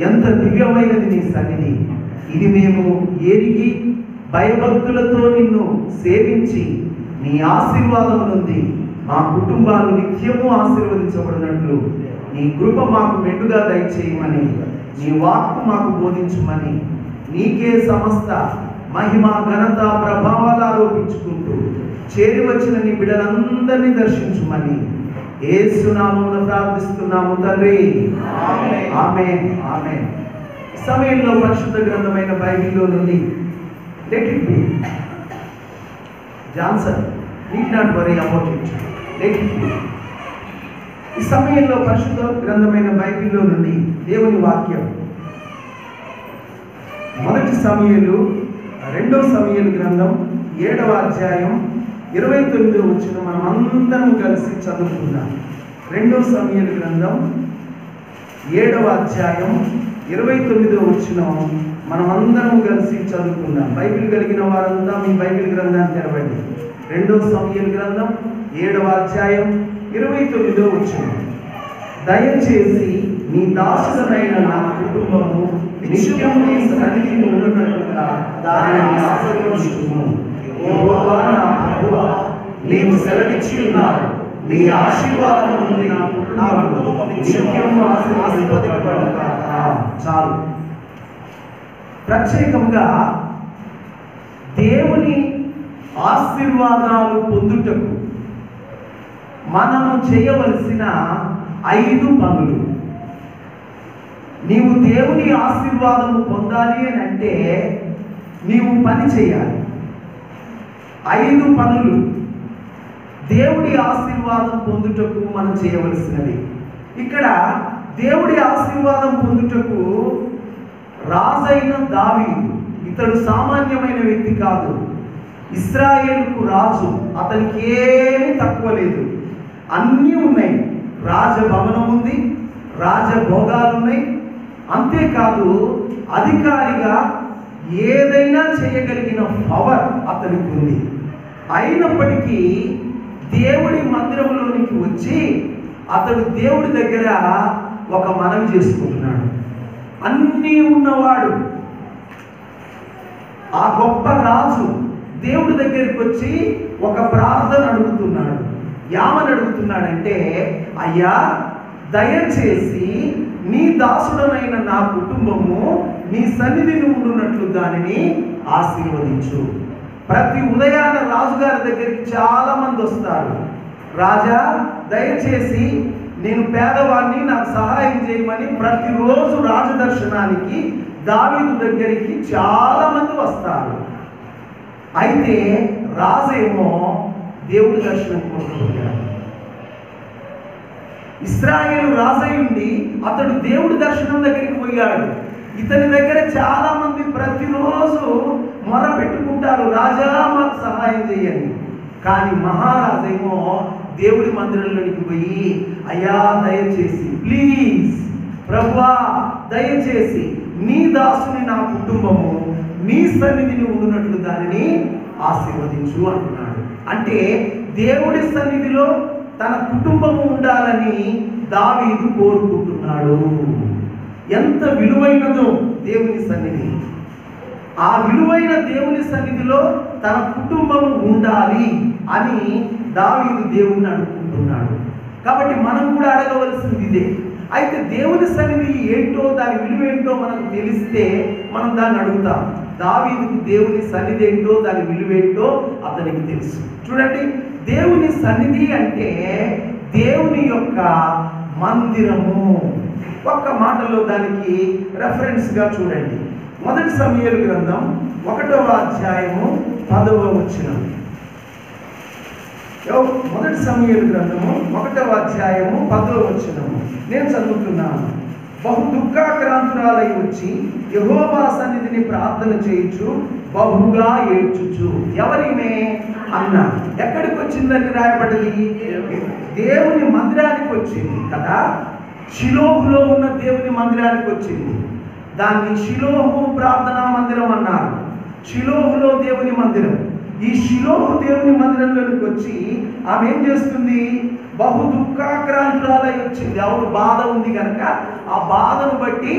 ఎంత దివ్యమైనది నీ సన్నిధి. ఇది మేము ఎరిగి భయభక్తులతో నిన్ను సేవించి నీ ఆశీర్వాదం నుండి మా కుటుంబాలు నిత్యము ఆశీర్వదించబడినట్లు నీ కృప మాకు మెండుగా దయచేయమని, నీ వాక్కు మాకు బోధించమని, నీకే సమస్త మహిమ ఘనత ప్రభావాలు ఆరోపించుకుంటూ చేరి వచ్చిన నీ బిడ్డలందరినీ దర్శించుమని యేసు నామమున ప్రార్థిస్తున్నాము తండ్రి. ఆమేన్. ఆమేన్. ఈ సమయంలో పరిశుద్ధ గ్రంథమైన బైబిల్లో నుండి let it be Johnson, need not worry about it, let it be. ఈ సమయంలో పరిశుద్ధ గ్రంథమైన బైబిల్లో నుండి దేవుని వాక్యం మొదటి సమూయేలు 2వ సమూయేలు గ్రంథం 7వ అధ్యాయం 29వ వచనం మనం అందరం కలిసి చదువుకుందాం. 2వ సమూయేలు గ్రంథం 7వ అధ్యాయం 29వ వచనం మనం అందరం కలిసి చదువుకుందాం. బైబిల్ కలిగిన వారంతా మీ బైబిల్ గ్రంథాన్ని తెరవండి. 2వ సమూయేలు గ్రంథం 7వ అధ్యాయం 29వ వచనం. దయచేసి నీ దాసుడైన నా కుటుంబము నిత్యము నీ సన్నిధిని ఉన్నట్లుగా దానిని ఆశీర్వదించుము. యెహోవా నా ప్రభువా, నీవు సెలవిచ్చి ఉన్నావు, నీ ఆశీర్వాదం నుండి నా కుటుంబము నిత్యము ఆశీర్వదింపబడుగాక. చాలు. ప్రత్యేకంగా దేవుని ఆశీర్వాదాలు పొందుటకు మనము చేయవలసిన 5 పనులు. నీవు దేవుని ఆశీర్వాదము పొందాలి అని అంటే నీవు పని చేయాలి. 5 పనులు దేవుడి ఆశీర్వాదం పొందుటకు మనం చేయవలసినవి. ఇక్కడ దేవుడి ఆశీర్వాదం పొందుటకు రాజైన దావీదు, ఇతడు సామాన్యమైన వ్యక్తి కాదు, ఇశ్రాయేలుకు రాజు. అతనికి ఏమీ తక్కువ లేదు, అన్నీ ఉన్నాయి. రాజభవనం ఉంది, రాజభోగాలు ఉన్నాయి. అంతేకాదు అధికారిగా ఏదైనా చేయగలిగిన పవర్ అతనికి ఉంది. అయినప్పటికీ దేవుడి మందిరంలోనికి వచ్చి అతడు దేవుడి దగ్గర ఒక మనవి చేసుకుంటున్నాడు. అన్నీ ఉన్నవాడు ఆ గొప్ప రాజు దేవుడి దగ్గరికి వచ్చి ఒక ప్రార్థన అడుగుతున్నాడు. ఏమని అడుగుతున్నాడంటే, అయ్యా దయచేసి నీ దాసుడమైన నా కుటుంబము నీ సన్నిధిని ఉండునట్లు దానిని ఆశీర్వదించు. ప్రతి ఉదయాన రాజుగారి దగ్గరికి చాలా మంది వస్తారు. రాజా దయచేసి నేను పేదవాడిని, నాకు సహాయం చేయమని ప్రతిరోజు రాజదర్శనానికి దావీదు దగ్గరికి చాలా మంది వస్తారు. అయితే రాజేమో దేవుడి దర్శనం కోరుకుంటాడు. ఇశ్రాయేలు రాజయ్యుండి అతడు దేవుడి దర్శనం దగ్గరికి పోయాడు. ఇతని దగ్గర చాలా మంది ప్రతిరోజు మొర పెట్టుకుంటారు, రాజా మాకు సహాయం చేయండి. కానీ మహారాజేమో దేవుడి మందిరంలోనికి పోయి, అయ్యా దయచేసి ప్లీజ్ ప్రభువా దయచేసి నీ దాసుని నా కుటుంబము నీ సన్నిధిని ఉండునట్లు దానిని ఆశీర్వదించు అంటున్నాడు. అంటే దేవుడి సన్నిధిలో తన కుటుంబము ఉండాలని దావీదు కోరుకుంటున్నాడు. ఎంత విలువైనదో దేవుని సన్నిధి. ఆ విలువైన దేవుని సన్నిధిలో తన కుటుంబము ఉండాలి అని దావీదు దేవుణ్ణి అడుగుతున్నాడు. కాబట్టి మనం కూడా అడగవలసింది ఇదే. అయితే దేవుని సన్నిధి ఏంటో, దాని విలువ ఏంటో మనకు తెలిస్తే మనం దాన్ని అడుగుతాం. దావీదుకు దేవుని సన్నిధి ఏంటో, దాని విలువ ఏంటో అతనికి తెలుసు. చూడండి, దేవుని సన్నిధి అంటే దేవుని యొక్క మందిరము. ఒక్క మాటలో దానికి రెఫరెన్స్గా చూడండి. మొదటి సమూయేలు గ్రంథం 1వ అధ్యాయము 10వ వచనం. మొదటి సమూయేలు గ్రంథము 1వ అధ్యాయము 10వ వచనము నేను చదువుతున్నాను. బహు దుఃఖాక్రాంతురాలై వచ్చి యెహోవా సన్నిధిని ప్రార్థన చేయుచు బహుగా ఏడ్చుచు. ఎవరిమే అన్న ఎక్కడికి వచ్చిందని రాయబడింది? దేవుని మందిరానికి వచ్చింది కదా. షిలోహులో ఉన్న దేవుని మందిరానికి వచ్చింది. దాన్ని షిలోహు ప్రార్థనా మందిరం అన్నారు. షిలోహులో దేవుని మందిరం. ఈ షిలోహు దేవుని మందిరంలోనికి వచ్చి ఆమె ఏం చేస్తుంది? బహు దుఃఖాక్రాంతురాలై వచ్చింది. ఆవిడ బాధ ఉంది కనుక ఆ బాధను బట్టి కాబట్టి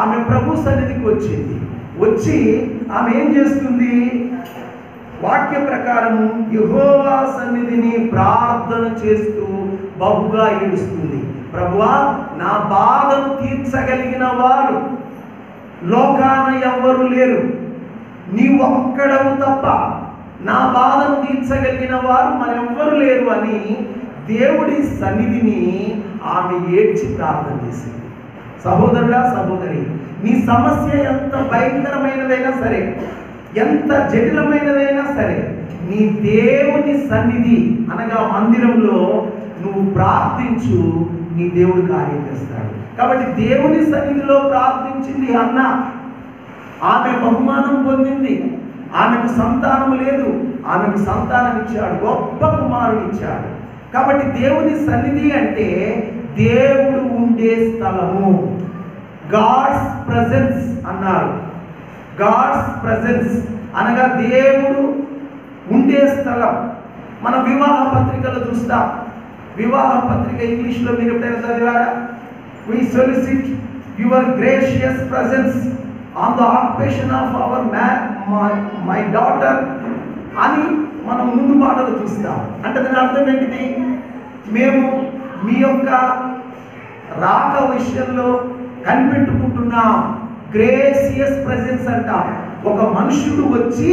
ఆమె ప్రభు సన్నిధికి వచ్చింది. వచ్చి ఆమె ఏం చేస్తుంది? వాక్య ప్రకారము యెహోవా సన్నిధిని ప్రార్థన చేస్తూ బహుగా ఏడుస్తుంది. ప్రభువా, నా బాధను తీర్చగలిగిన వారు లోకాన ఎవ్వరు లేరు, నీ ఒక్కడవు తప్ప నా బాధను తీర్చగలిగిన వారు మరెవ్వరు లేరు అని దేవుడి సన్నిధిని ఆమె ఏడ్చి ప్రార్థన చేసింది. సహోదరుడా, సహోదరి, నీ సమస్య ఎంత భయంకరమైనదైనా సరే, ఎంత జటిలమైనదైనా సరే, నీ దేవుని సన్నిధి అనగా మందిరంలో నువ్వు ప్రార్థించు, నీ దేవుడు కార్యం చేస్తాడు. కాబట్టి దేవుని సన్నిధిలో ప్రార్థించింది హన్నా. ఆమె బహుమానం పొందింది. ఆమెకు సంతానం లేదు, ఆమెకు సంతానం ఇచ్చాడు, గొప్ప కుమారుడు ఇచ్చాడు. కాబట్టి దేవుని సన్నిధి అంటే దేవుడు ఉండే స్థలము. గాడ్స్ ప్రెజెన్స్ అన్నారు. గాడ్స్ ప్రెజెన్స్ అనగా దేవుడు ఉండే స్థలం. మన వివాహ పత్రికలు చూస్తాం. వివాహ పత్రిక ఇంగ్లీష్లో మీరు ఎప్పుడైనా చదివారా? We solicit your gracious presence on the occupation of our my daughter అని మనం ముందు మాటలు చూస్తాం. అంటే దాని అర్థం ఏంటిది? మేము మీ యొక్క రాక విషయంలో కనిపెట్టుకుంటున్నాం. గ్రేసియస్ ప్రెజెన్స్ అంటాం. ఒక మనుషుడు వచ్చి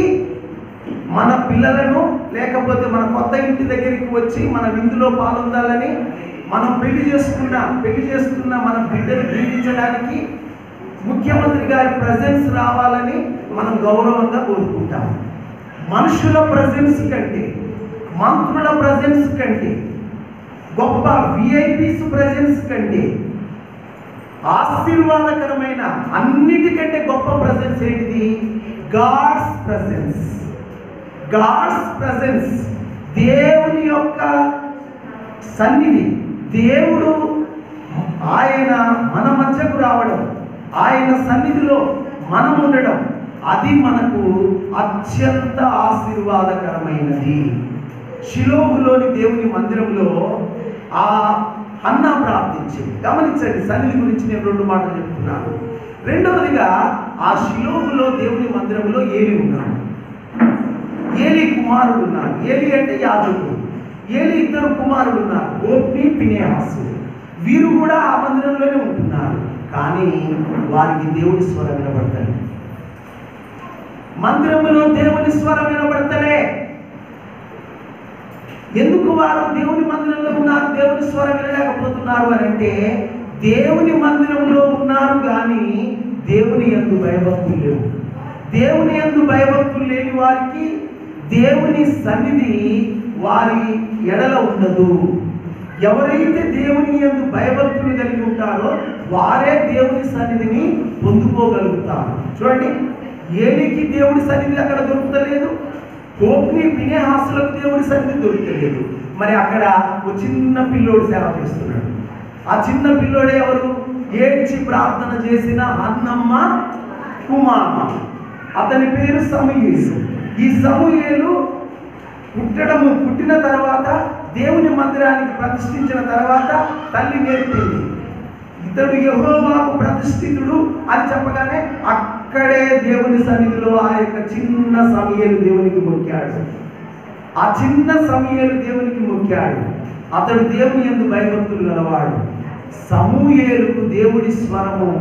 మన పిల్లలను లేకపోతే మన కొత్త ఇంటి దగ్గరికి వచ్చి మన విందులో పాల్గొనాలని, మనం పెళ్లి చేసుకున్న మన బిడ్డను దీవించడానికి ముఖ్యమంత్రి గారి ప్రెజెన్స్ రావాలని మనం గౌరవంగా కోరుకుంటాం. మనుషుల ప్రెజెన్స్ కంటే, మంత్రుల ప్రెజెన్స్ కంటే, గొప్ప విఐపీస్ ప్రెజెన్స్ కంటే, ఆశీర్వాదకరమైన అన్నిటికంటే గొప్ప ప్రెజెన్స్ ఏంటిది? God's presence. గాడ్స్ ప్రెజెన్స్, దేవుని యొక్క సన్నిధి. దేవుడు ఆయన మన మధ్యకు రావడం, ఆయన సన్నిధిలో మనం ఉండడం, అది మనకు అత్యంత ఆశీర్వాదకరమైనది. షిలోహులోని దేవుని మందిరంలో ఆ హన్నా ప్రార్థించింది. గమనించండి, సన్నిధి గురించి నేను 2 మాటలు చెప్తున్నాను. రెండవదిగా, ఆ షిలోహులో దేవుని మందిరంలో ఏలి ఉన్నాడు. ఏలి కుమారుడు ఉన్నాడు. ఏలి అంటే యాజకుడు. ఏలి 2 కుమారులు ఉన్నారు, హోప్ని, ఫినెహాసు. వీరు కూడా ఆ మందిరంలోనే ఉంటున్నారు. కానీ వారికి దేవుని స్వరం వినబడతలే. మందిరంలో దేవుని స్వరం వినబడతలే. ఎందుకు వారు దేవుని మందిరంలో ఉన్నారు, దేవుని స్వరం వినలేకపోతున్నారు అని అంటే, దేవుని మందిరంలో ఉన్నారు కానీ దేవుని యందు భయభక్తులు లేవు. దేవుని యందు భయభక్తులు లేని వారికి దేవుని సన్నిధి వారి ఎడల ఉండదు. ఎవరైతే దేవుని యందు భయభక్తులు కలిగి ఉంటారో వారే దేవుని సన్నిధిని పొందుకోగలుగుతారు. చూడండి, ఏలికి దేవుడి సన్నిధి అక్కడ దొరుకుతలేదు, హోప్ని, ఫినెహాసులకు దేవుడి సన్నిధి దొరుకుతలేదు. మరి అక్కడ ఒక చిన్న పిల్లోడు సేవ చేస్తున్నాడు. ఆ చిన్న పిల్లోడే ఎవరు? ఏడ్చి ప్రార్థన చేసిన అన్నమ్మ కుమార్మ. అతని పేరు సమూయేలు. ఈ సమూయేలు పుట్టిన తర్వాత, దేవుని మందిరానికి ప్రతిష్ఠించిన తర్వాత తల్లి నేర్పింది, ఇతడు యెహోవాకు ప్రతిష్ఠితుడు అని చెప్పగానే అక్కడే దేవుని సన్నిధిలో ఆ యొక్క చిన్న సమూయేలు దేవునికి మొక్కాడు. ఆ చిన్న సమూయేలు దేవునికి మొక్కాడు. అతడు దేవుని యందు భయభక్తులు గలవాడు. సమూయేలుకు దేవుడి స్వరము,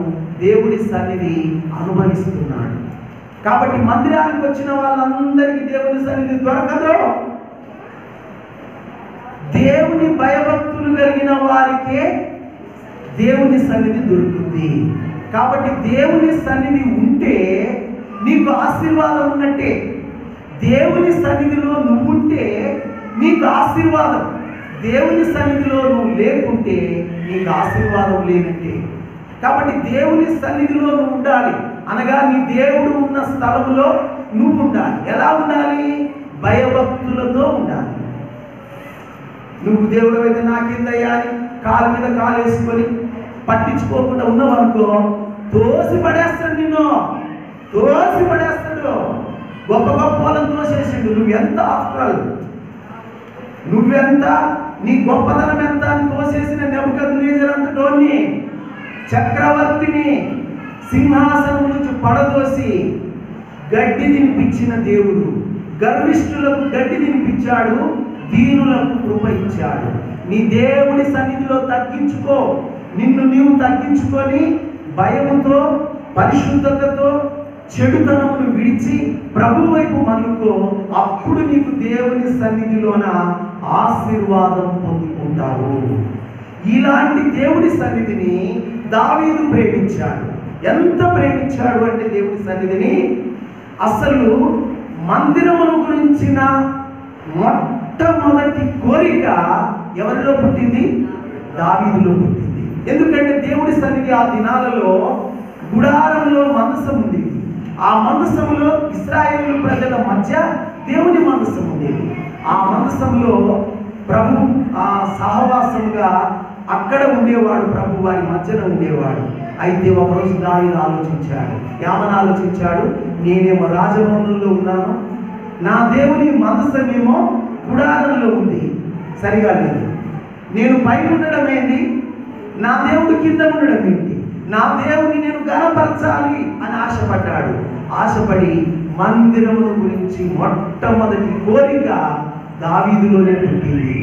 దేవుడి సన్నిధి అనుభవిస్తున్నాడు. కాబట్టి మందిరానికి వచ్చిన వాళ్ళందరికీ దేవుని సన్నిధి దొరకదు. దేవుని భయభక్తులు కలిగిన వారికే దేవుని సన్నిధి దొరుకుతుంది. కాబట్టి దేవుని సన్నిధి ఉంటే నీకు ఆశీర్వాదం ఉన్నట్టే. దేవుని సన్నిధిలో నువ్వు ఉంటే నీకు ఆశీర్వాదం. దేవుని సన్నిధిలో నువ్వు లేకుంటే నీకు ఆశీర్వాదం లేనట్టే. కాబట్టి దేవుని సన్నిధిలో నువ్వు ఉండాలి అనగా నీ దేవుడు ఉన్న స్థలంలో నువ్వు ఉండాలి. ఎలా ఉండాలి? భయభక్తులతో ఉండాలి. నువ్వు దేవుడు అయితే నాకేందయ్యా అని కాలు మీద కాలు వేసుకొని పట్టించుకోకుండా ఉన్నావనుకో, తోసి పడేస్తాడు, నిన్ను తోసి పడేస్తాడు. గొప్ప గొప్ప వాళ్ళని తోసేసిండు. నువ్వెంత ఆఫ్టరాల్, నువ్వెంత, నీ గొప్పతనం ఎంత అని తోసేసిన నెబుకద్నెజర్ అంతటోని, చక్రవర్తిని, సింహాసనం నుంచి పడదోసి గడ్డి తినిపించిన దేవుడు. గర్విష్ఠులకు గడ్డి తినిపించాడు, దీనులకు కృప ఇచ్చాడు. నీ దేవుని సన్నిధిలో తగ్గించుకో. నిన్ను నీవు తగ్గించుకొని భయముతో, పరిశుద్ధతతో, చెడుతనమును విడిచి ప్రభు వైపు మనుకో. అప్పుడు నీకు దేవుని సన్నిధిలోన ఆశీర్వాదం పొందుకుంటావు. ఇలాంటి దేవుడి సన్నిధిని దావీదు ప్రేమించాడు. ఎంత ప్రేమించాడు అంటే దేవుడి సన్నిధిని, అసలు మందిరమును గురించిన మొట్టమొదటి కోరిక ఎవరిలో పుట్టింది? దావీదులో పుట్టింది. ఎందుకంటే దేవుడి సన్నిధి ఆ దినాలలో గుడారంలో మందసం ఉండేది. ఆ మందసంలో ఇశ్రాయేలు ప్రజల మధ్య దేవుని మందసం ఉండేది. ఆ మందసంలో ప్రభు ఆ సహవాసంగా అక్కడ ఉండేవాడు. ప్రభు వారి మధ్యన ఉండేవాడు. అయితే ఒకరోజు దావీదు ఆలోచించాడు. ఏమని ఆలోచించాడు? నేనేమో రాజభవనంలో ఉన్నాను, నా దేవుని మందసమేమో గుడారంలో ఉంది, సరిగా లేదు. నేను పైన ఉండడం ఏంటి, నా దేవుడు కింద ఉండడం ఏంటి? నా దేవుని నేను గణపరచాలి అని ఆశపడ్డాడు. ఆశపడి మందిరమును గురించి మొట్టమొదటి కోరిక దావీదులోనే పుట్టింది.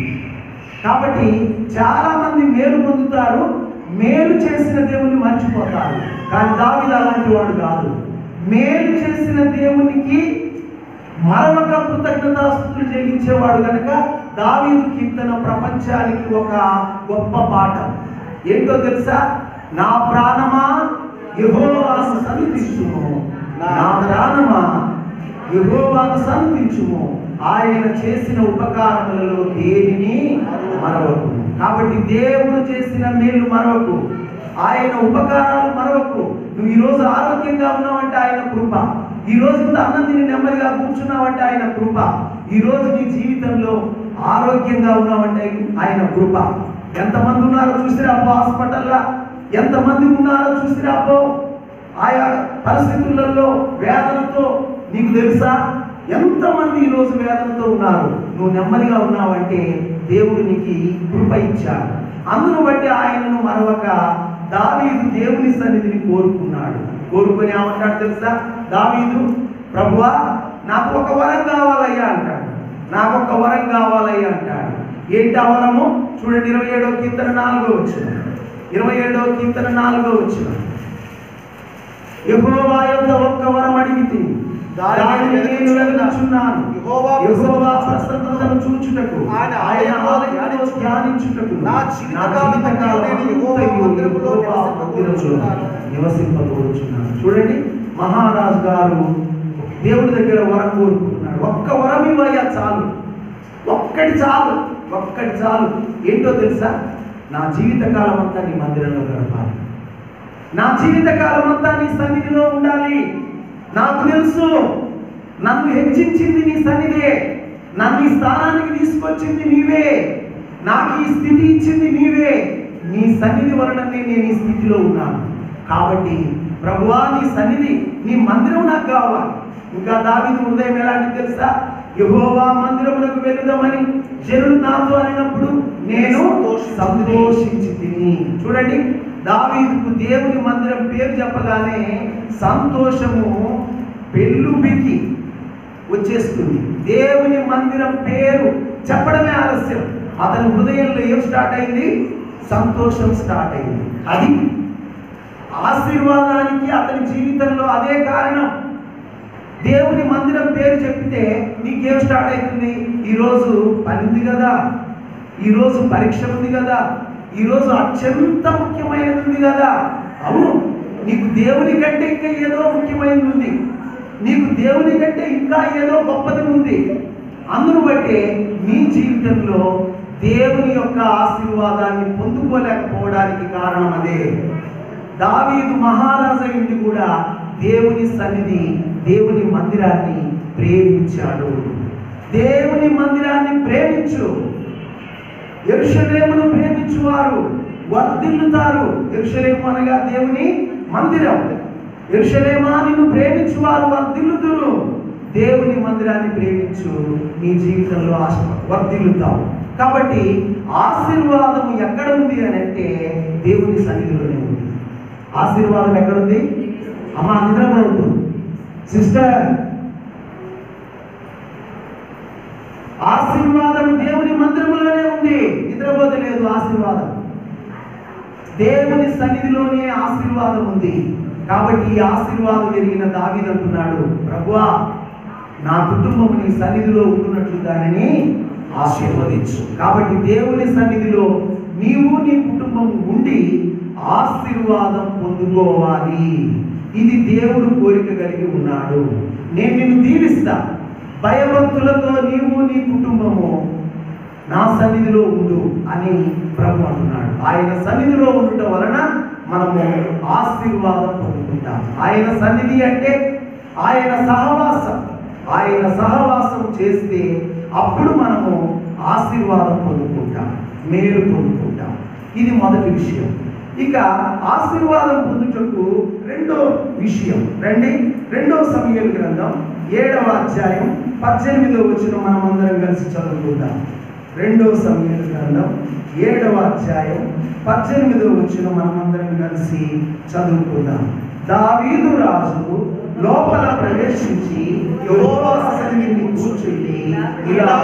కాబట్టి చాలా మంది మేలు పొందుతారు, మేలు చేసిన దేవుని మర్చిపోతారు. కానీ దావీదు అలాంటి వాడు కాదు. మేలు చేసిన దేవునికి మరొక కృతజ్ఞతాస్తుతులు చెల్లించేవాడు కనుక దావీదు కీర్తన ప్రపంచానికి ఒక గొప్ప పాఠం. ఏంటో తెలుసా? నా ప్రాణమా యెహోవాను సన్నిధించుము, నా ప్రాణమా యెహోవాను సన్నిధించుము, ఆయన చేసిన ఉపకారములలో దేనిని మరవకు. కాబట్టి దేవుడు చేసిన మేలు మరవకు, ఆయన ఉపకారాలు మరవకు. నువ్వు ఈరోజు ఆరోగ్యంగా ఉన్నావంటే ఆయన కృప. ఈరోజు ఇంత అన్నం తిని నెమ్మదిగా కూర్చున్నావంటే ఆయన కృప. ఈరోజు నీ జీవితంలో ఆరోగ్యంగా ఉన్నావంటే ఆయన కృప. ఎంతమంది ఉన్నారో చూసిరాపో హాస్పిటల్లో, ఎంతమంది ఉన్నారో చూసిరాపో ఆయా పరిస్థితులలో వేదనతో. నీకు తెలుసా ఎంతమంది ఈరోజు వేదనతో ఉన్నారు? నువ్వు నెమ్మదిగా ఉన్నావంటే దేవుడు నీకు కృప ఇచ్చాడు. అందును బట్టి ఆయనను మరొక దావీదు దేవుని సన్నిధిని కోరుకున్నాడు. కోరుకొని ఏమంటాడు తెలుసా? దావీదు, ప్రభువా నాకు ఒక వరం కావాలయ్యా అంటాడు. నాకు ఒక వరం కావాలయ్యా అంటాడు. ఏంటి ఆ వరము? చూడండి 27వ కీర్తన 4వ వచనం. 27వ కీర్తన 4వ వచనం. యెహోవా యొద్ద ఒక్క వరం అడిగితే దానిని నేను వెదకుచున్నాను. యెహోవా ప్రసన్నతను చూచుటకు, ఆయన ఆలయములో ధ్యానించుటకు నా జీవితకాలం నేను యెహోవా మందిరములో నివసింపబోచున్నాను. చూడండి, మహారాజు గారు దేవుడి దగ్గర వరం కోరుకుంటున్నాడు. ఒక్క వరం ఇవ్వయ్యా చాలు, ఒక్కటి చాలు, ఒక్కటి చాలు. ఏంటో తెలుసా? నా జీవితకాలం అంతా నీ మందిరంలో గడపాలి, నా జీవితకాలం అంతా నీ సన్నిధిలో ఉండాలి. నాకు తెలుసు నన్ను హెచ్చించింది నీ సన్నిధే, నన్ను ఈ స్థానానికి తీసుకొచ్చింది నీవే, నాకు ఈ స్థితి ఇచ్చింది నీవే. నీ సన్నిధి వలననే నేను ఈ స్థితిలో ఉన్నాను. కాబట్టి ప్రభువా నీ సన్నిధి, నీ మందిరం నాకు కావాలి. ఇంకా దావీదు హృదయం ఎలాంటి తెలుసా? యెహోవా మందిరమునకు వెళుదామని జనులు నాతో అనినప్పుడు నేను సంతోషించి తిని. చూడండి, దావీదుకు దేవుని మందిరం పేరు చెప్పగానే సంతోషము పెళ్ళుబికి వచ్చేస్తుంది. దేవుని మందిరం పేరు చెప్పడమే ఆలస్యం. అతని హృదయంలో ఏం స్టార్ట్ అయింది? సంతోషం స్టార్ట్ అయింది. అది ఆశీర్వాదానికి అతని జీవితంలో అదే కారణం. దేవుని మందిరం పేరు చెప్తే నీకేం స్టార్ట్ అవుతుంది? ఈరోజు పని ఉంది కదా, ఈరోజు పరీక్ష ఉంది కదా, ఈరోజు అత్యంత ముఖ్యమైనది ఉంది కదా. అవును, నీకు దేవుని కంటే ఇంకా ఏదో ముఖ్యమైనది ఉంది, నీకు దేవుని కంటే ఇంకా ఏదో గొప్పది ఉంది. అందును బట్టే నీ జీవితంలో దేవుని యొక్క ఆశీర్వాదాన్ని పొందుకోలేకపోవడానికి కారణం అదే. దావీదు మహారాజు అయింది కూడా దేవుని సన్నిధి, దేవుని మందిరాన్ని ప్రేమించాడు. దేవుని మందిరాన్ని ప్రేమించు. యెరూషలేమును ప్రేమించువారు వర్ధిల్లుతారు. యెరూషలేము అనగా దేవుని మందిరం. యెరూషలేమా నిన్ను ప్రేమించువారు వర్ధిల్లుదురు. దేవుని మందిరాన్ని ప్రేమించు, నీ జీవితంలో వర్ధిల్లుతావు. కాబట్టి ఆశీర్వాదం ఎక్కడ ఉంది అని అంటే దేవుని సన్నిధిలోనే ఉంది. ఆశీర్వాదం ఎక్కడుంది? అమ్మా నిద్రపోవద్దు సిస్టర్. ఆశీర్వాదం దేవుని మందిరంలోనే ఉంది, నిద్రపోతలేదు. ఆశీర్వాదం దేవుని సన్నిధిలోనే ఆశీర్వాదం ఉంది. కాబట్టి ఈ ఆశీర్వాదం ఎరిగిన దావీదు అంటున్నాడు, ప్రభువా నా కుటుంబం నీ సన్నిధిలో ఉంటున్నట్లు దానిని ఆశీర్వదించు. కాబట్టి దేవుని సన్నిధిలో నీవు నీ కుటుంబం ఉండి ఆశీర్వాదం పొందుకోవాలి. ఇది దేవుడు కోరిక కలిగి ఉన్నాడు. నేను నిన్ను దీవిస్తా, భయభక్తులతో నీవు నీ కుటుంబము నా సన్నిధిలో ఉండు అని ప్రభు అంటున్నాడు. ఆయన సన్నిధిలో ఉండటం వలన మనము ఆశీర్వాదం పొందుకుంటాం. ఆయన సన్నిధి అంటే ఆయన సహవాసం. ఆయన సహవాసం చేస్తే అప్పుడు మనము ఆశీర్వాదం పొందుకుంటాం, మేలు పొందుకుంటాం. ఇది మొదటి విషయం. ఇక ఆశీర్వాదం పొందుటకు రెండో విషయం రండి. 2వ సమూయేలు గ్రంథం 7వ అధ్యాయం 18వ వచనం మనం అందరం కలిసి చదువుకుందాం. 2వ సమూయేలు గ్రంథం 7వ అధ్యాయం 18వ వచనం మనం అందరం కలిసి చదువుకుందాం. దావీదు రాజు లోపల ప్రవేశించి యెహోవా సన్నిధిని కూర్చుని ఇలా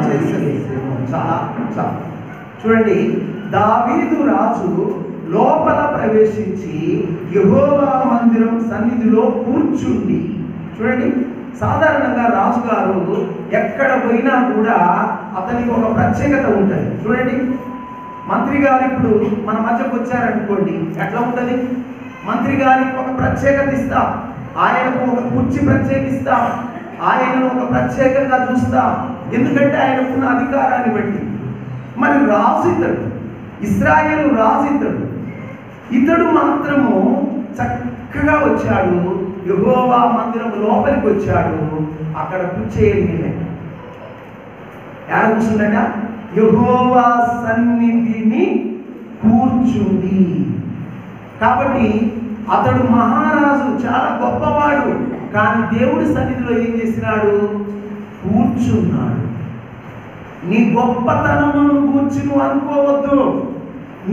చేసేది. చాలా చూడండి, దావీదు రాజు లోపల ప్రవేశించి యెహోవా మందిరం సన్నిధిలో కూర్చుండి. చూడండి, సాధారణంగా రాజుగారు ఎక్కడ పోయినా కూడా అతనికి ఒక ప్రత్యేకత ఉంటుంది. చూడండి, మంత్రి గారు ఇప్పుడు మన మధ్యకు వచ్చారనుకోండి, ఎట్లా ఉంటుంది? మంత్రి గారికి ఒక ప్రత్యేకత ఇస్తాం, ఆయనకు ఒక కుర్చీ ప్రత్యేకిస్తాం, ఆయనను ఒక ప్రత్యేకంగా చూస్తాం. ఎందుకంటే ఆయనకున్న అధికారాన్ని బట్టి. మరి రాజు ఇతడు, ఇశ్రాయేలు రాజు ఇతడు మాత్రము చక్కగా వచ్చాడు, యెహోవా మందిరం లోపలికి వచ్చాడు. అక్కడ కూర్చేయండి, ఎక్కడ కూర్చుందట? యెహోవా సన్నిధిని కూర్చుంది. కాబట్టి అతడు మహారాజు, చాలా గొప్పవాడు. కానీ దేవుడి సన్నిధిలో ఏం చేసినాడు? కూర్చున్నాడు. నీ గొప్పతనమును గూర్చి నువ్వు అనుకోవద్దు.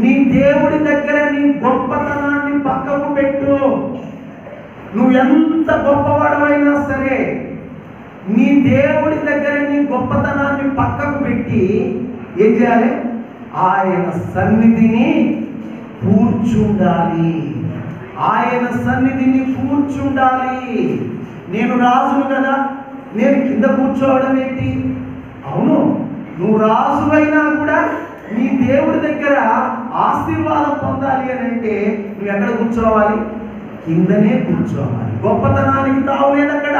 నీ దేవుడి దగ్గర నీ గొప్పతనాన్ని పక్కకు పెట్టు. నువ్వు ఎంత గొప్పవాడమైనా సరే నీ దేవుడి దగ్గర నీ గొప్పతనాన్ని పక్కకు పెట్టి ఏం చేయాలి? ఆయన సన్నిధిని కూర్చుండాలి. ఆయన సన్నిధిని కూర్చుండాలి. నేను రాజును కదా, నేను కింద కూర్చోవడం ఏంటి? అవును, నువ్వు రాజువైనా కూడా నీ దేవుడి దగ్గర ఆశీర్వాదం పొందాలి అని అంటే నువ్వు ఎక్కడ కూర్చోవాలి? కిందనే కూర్చోవాలి. గొప్పతనానికి తావులేదు అక్కడ.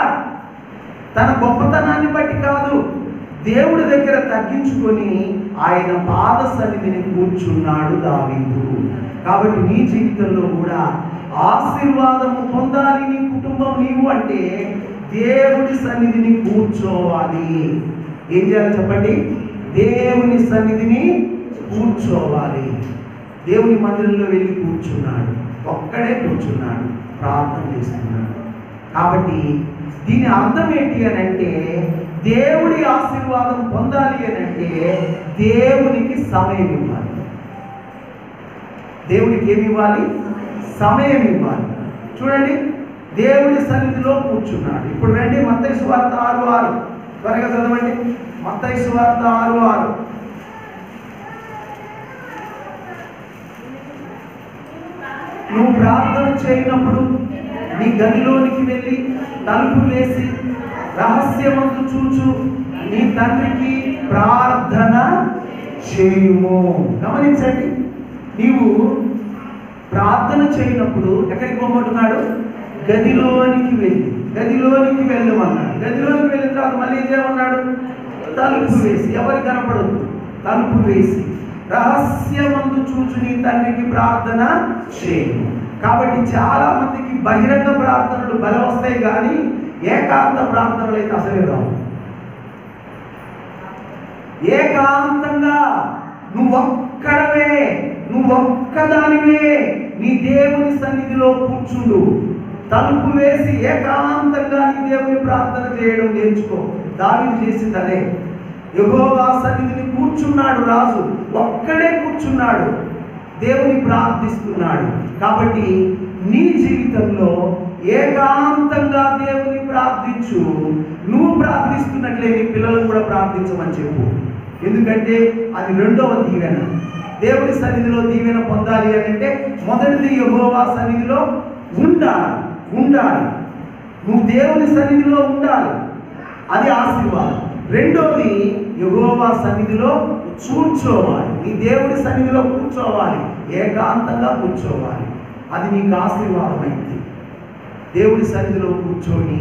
తన గొప్పతనాన్ని బట్టి కాదు, దేవుడి దగ్గర తగ్గించుకొని ఆయన పాద సన్నిధిని కూర్చున్నాడు దావీదు. కాబట్టి నీ జీవితంలో కూడా ఆశీర్వాదము పొందాలి నీ కుటుంబం, నీవు అంటే దేవుడి సన్నిధిని కూర్చోవాలి. ఏం చేయాలి చెప్పండి? దేవుని సన్నిధిని కూర్చోవాలి. దేవుని మందిరంలో వెళ్ళి కూర్చున్నాడు, ఒక్కడే కూర్చున్నాడు, ప్రార్థన చేస్తున్నాడు. కాబట్టి దీని అర్థం ఏంటి అని అంటే, దేవుడి ఆశీర్వాదం పొందాలి అని అంటే దేవునికి సమయం ఇవ్వాలి. దేవుడికి ఏమి ఇవ్వాలి? సమయం ఇవ్వాలి. చూడండి, దేవుడి సన్నిధిలో కూర్చున్నాడు. ఇప్పుడు రండి, మత్తయి సువార్త 6:6 త్వరగా చదవండి. మత్తయి సువార్త 6:6. నువ్వు ప్రార్థన చేయనప్పుడు నీ గదిలోనికి వెళ్ళి తలుపు వేసి రహస్యమందు చూచు నీ తండ్రికి ప్రార్థన చేయుము. గమనించండి, నీవు ప్రార్థన చేయనప్పుడు ఎక్కడికి పోమంటున్నాడు? గదిలోనికి వెళ్ళమన్నాడు. గదిలోనికి వెళ్ళిన తర్వాత మళ్ళీ ఏం చేయమన్నాడు? తలుపు వేసి, ఎవరికి కనపడదు, తలుపు వేసి రహస్యమందు చూచు నీ తండ్రికి ప్రార్థన చేయు. కాబట్టి చాలా మందికి బహిరంగ ప్రార్థనలు బలం వస్తాయి, కానీ ఏకాంత ప్రార్థనలు అయితే అసలే రావు. ఏకాంతంగా నువ్వొక్కడవే, నువ్వొక్కదానివే నీ దేవుని సన్నిధిలో కూర్చుండు. తలుపు వేసి ఏకాంతంగా నీ దేవుని ప్రార్థన చేయడం నేర్చుకో. దావీదు చేసింది అదే. యెహోవా సన్నిధిని కూర్చున్నాడు రాజు, ఒక్కడే కూర్చున్నాడు, దేవుని ప్రార్థిస్తున్నాడు. కాబట్టి నీ జీవితంలో ఏకాంతంగా దేవుని ప్రార్థించు. నువ్వు ప్రార్థిస్తున్నట్లే నీ పిల్లలను కూడా ప్రార్థించమని చెప్పు. ఎందుకంటే అది రెండవ దీవెన. దేవుని సన్నిధిలో దీవెన పొందాలి అని అంటే మొదటిది యెహోవా సన్నిధిలో ఉండాలి. నువ్వు దేవుని సన్నిధిలో ఉండాలి, అది ఆశీర్వాదం. రెండోది యెహోవా సన్నిధిలో కూర్చోవాలి. నీ దేవుడి సన్నిధిలో కూర్చోవాలి, ఏకాంతంగా కూర్చోవాలి. అది నీకు ఆశీర్వాదమైంది. దేవుడి సన్నిధిలో కూర్చొని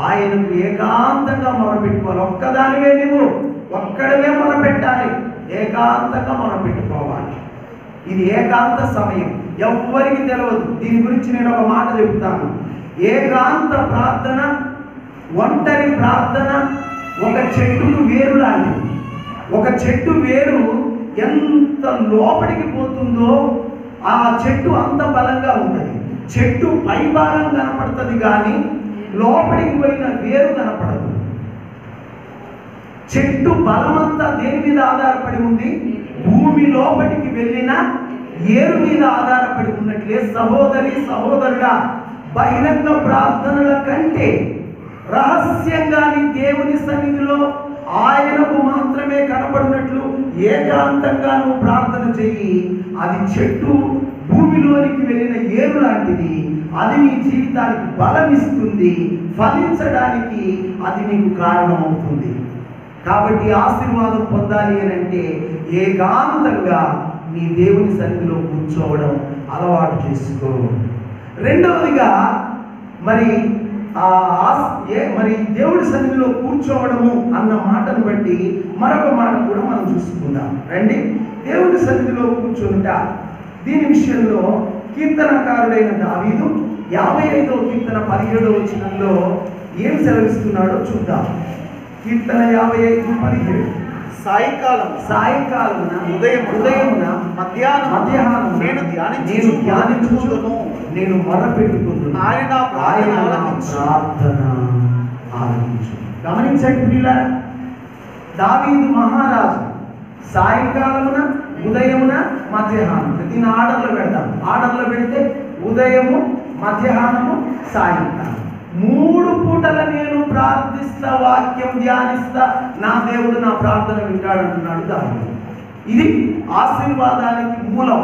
ఆయనకు ఏకాంతంగా మొరపెట్టుకోవాలి. ఒక్కదానివే నువ్వు ఒక్కడవే మొరపెట్టాలి, ఏకాంతంగా మొరపెట్టుకోవాలి. ఇది ఏకాంత సమయం, ఎవ్వరికి తెలియదు. దీని గురించి నేను ఒక మాట చెబుతాను. ఏకాంత ప్రార్థన, ఒంటరి ప్రార్థన ఒక చెట్టుకు వేరు లాంటిది. ఒక చెట్టు వేరు ఎంత లోపలికి పోతుందో ఆ చెట్టు అంత బలంగా ఉంటుంది. చెట్టు పై భాగం కనపడుతుంది కానీ లోపలికి పోయిన వేరు కనపడదు. చెట్టు బలమంతా దేని మీద ఆధారపడి ఉంది? భూమి లోపలికి వెళ్ళిన ఏరు మీద ఆధారపడి ఉన్నట్లే సహోదరి సహోదరుడా, బహిరంగ ప్రార్థనల కంటే రహస్యంగా నీ దేవుని సన్నిధిలో ఆయనకు మాత్రమే కనపడినట్లు ఏకాంతంగా నువ్వు ప్రార్థన చెయ్యి. అది చెట్టు భూమిలోనికి వెళ్ళిన ఏరు లాంటిది. అది నీ జీవితానికి బలం ఇస్తుంది, ఫలించడానికి అది నీకు కారణమవుతుంది. కాబట్టి ఆశీర్వాదం పొందాలి అని అంటే ఏకాంతంగా నీ దేవుని సన్నిధిలో కూర్చోవడం అలవాటు చేసుకో. రెండవదిగా మరి దేవుడి సన్నిధిలో కూర్చోవడము అన్న మాటను బట్టి మరొక మాట కూడా మనం చూసుకుందాం రండి. దేవుడి సన్నిధిలో కూర్చుంట, దీని విషయంలో కీర్తనకారుడైన దావీదు 55వ కీర్తన 17వ వచనంలో ఏం సెలవిస్తున్నాడో చూద్దాం. కీర్తన 55:17. సాయంకాలమున ఉదయమున మధ్యాహ్నం నేను మొరపెట్టుకుంటున్నాను, ఆయన ప్రార్థన ఆలకించు. గమనించండి పిల్లారా, దావీదు మహారాజు సాయంకాలమున, ఉదయమున, మధ్యాహ్నం. దీన్ని ఆర్డర్లో పెడతాం. ఆర్డర్లో పెడితే ఉదయము, మధ్యాహ్నము, సాయంకాలం 3 పూటల నేను ప్రార్థిస్తా, వాక్యం ధ్యానిస్తా, నా దేవుడు నా ప్రార్థన వింటాడంటున్నాడు దావీదు. ఇది ఆశీర్వాదానికి మూలం.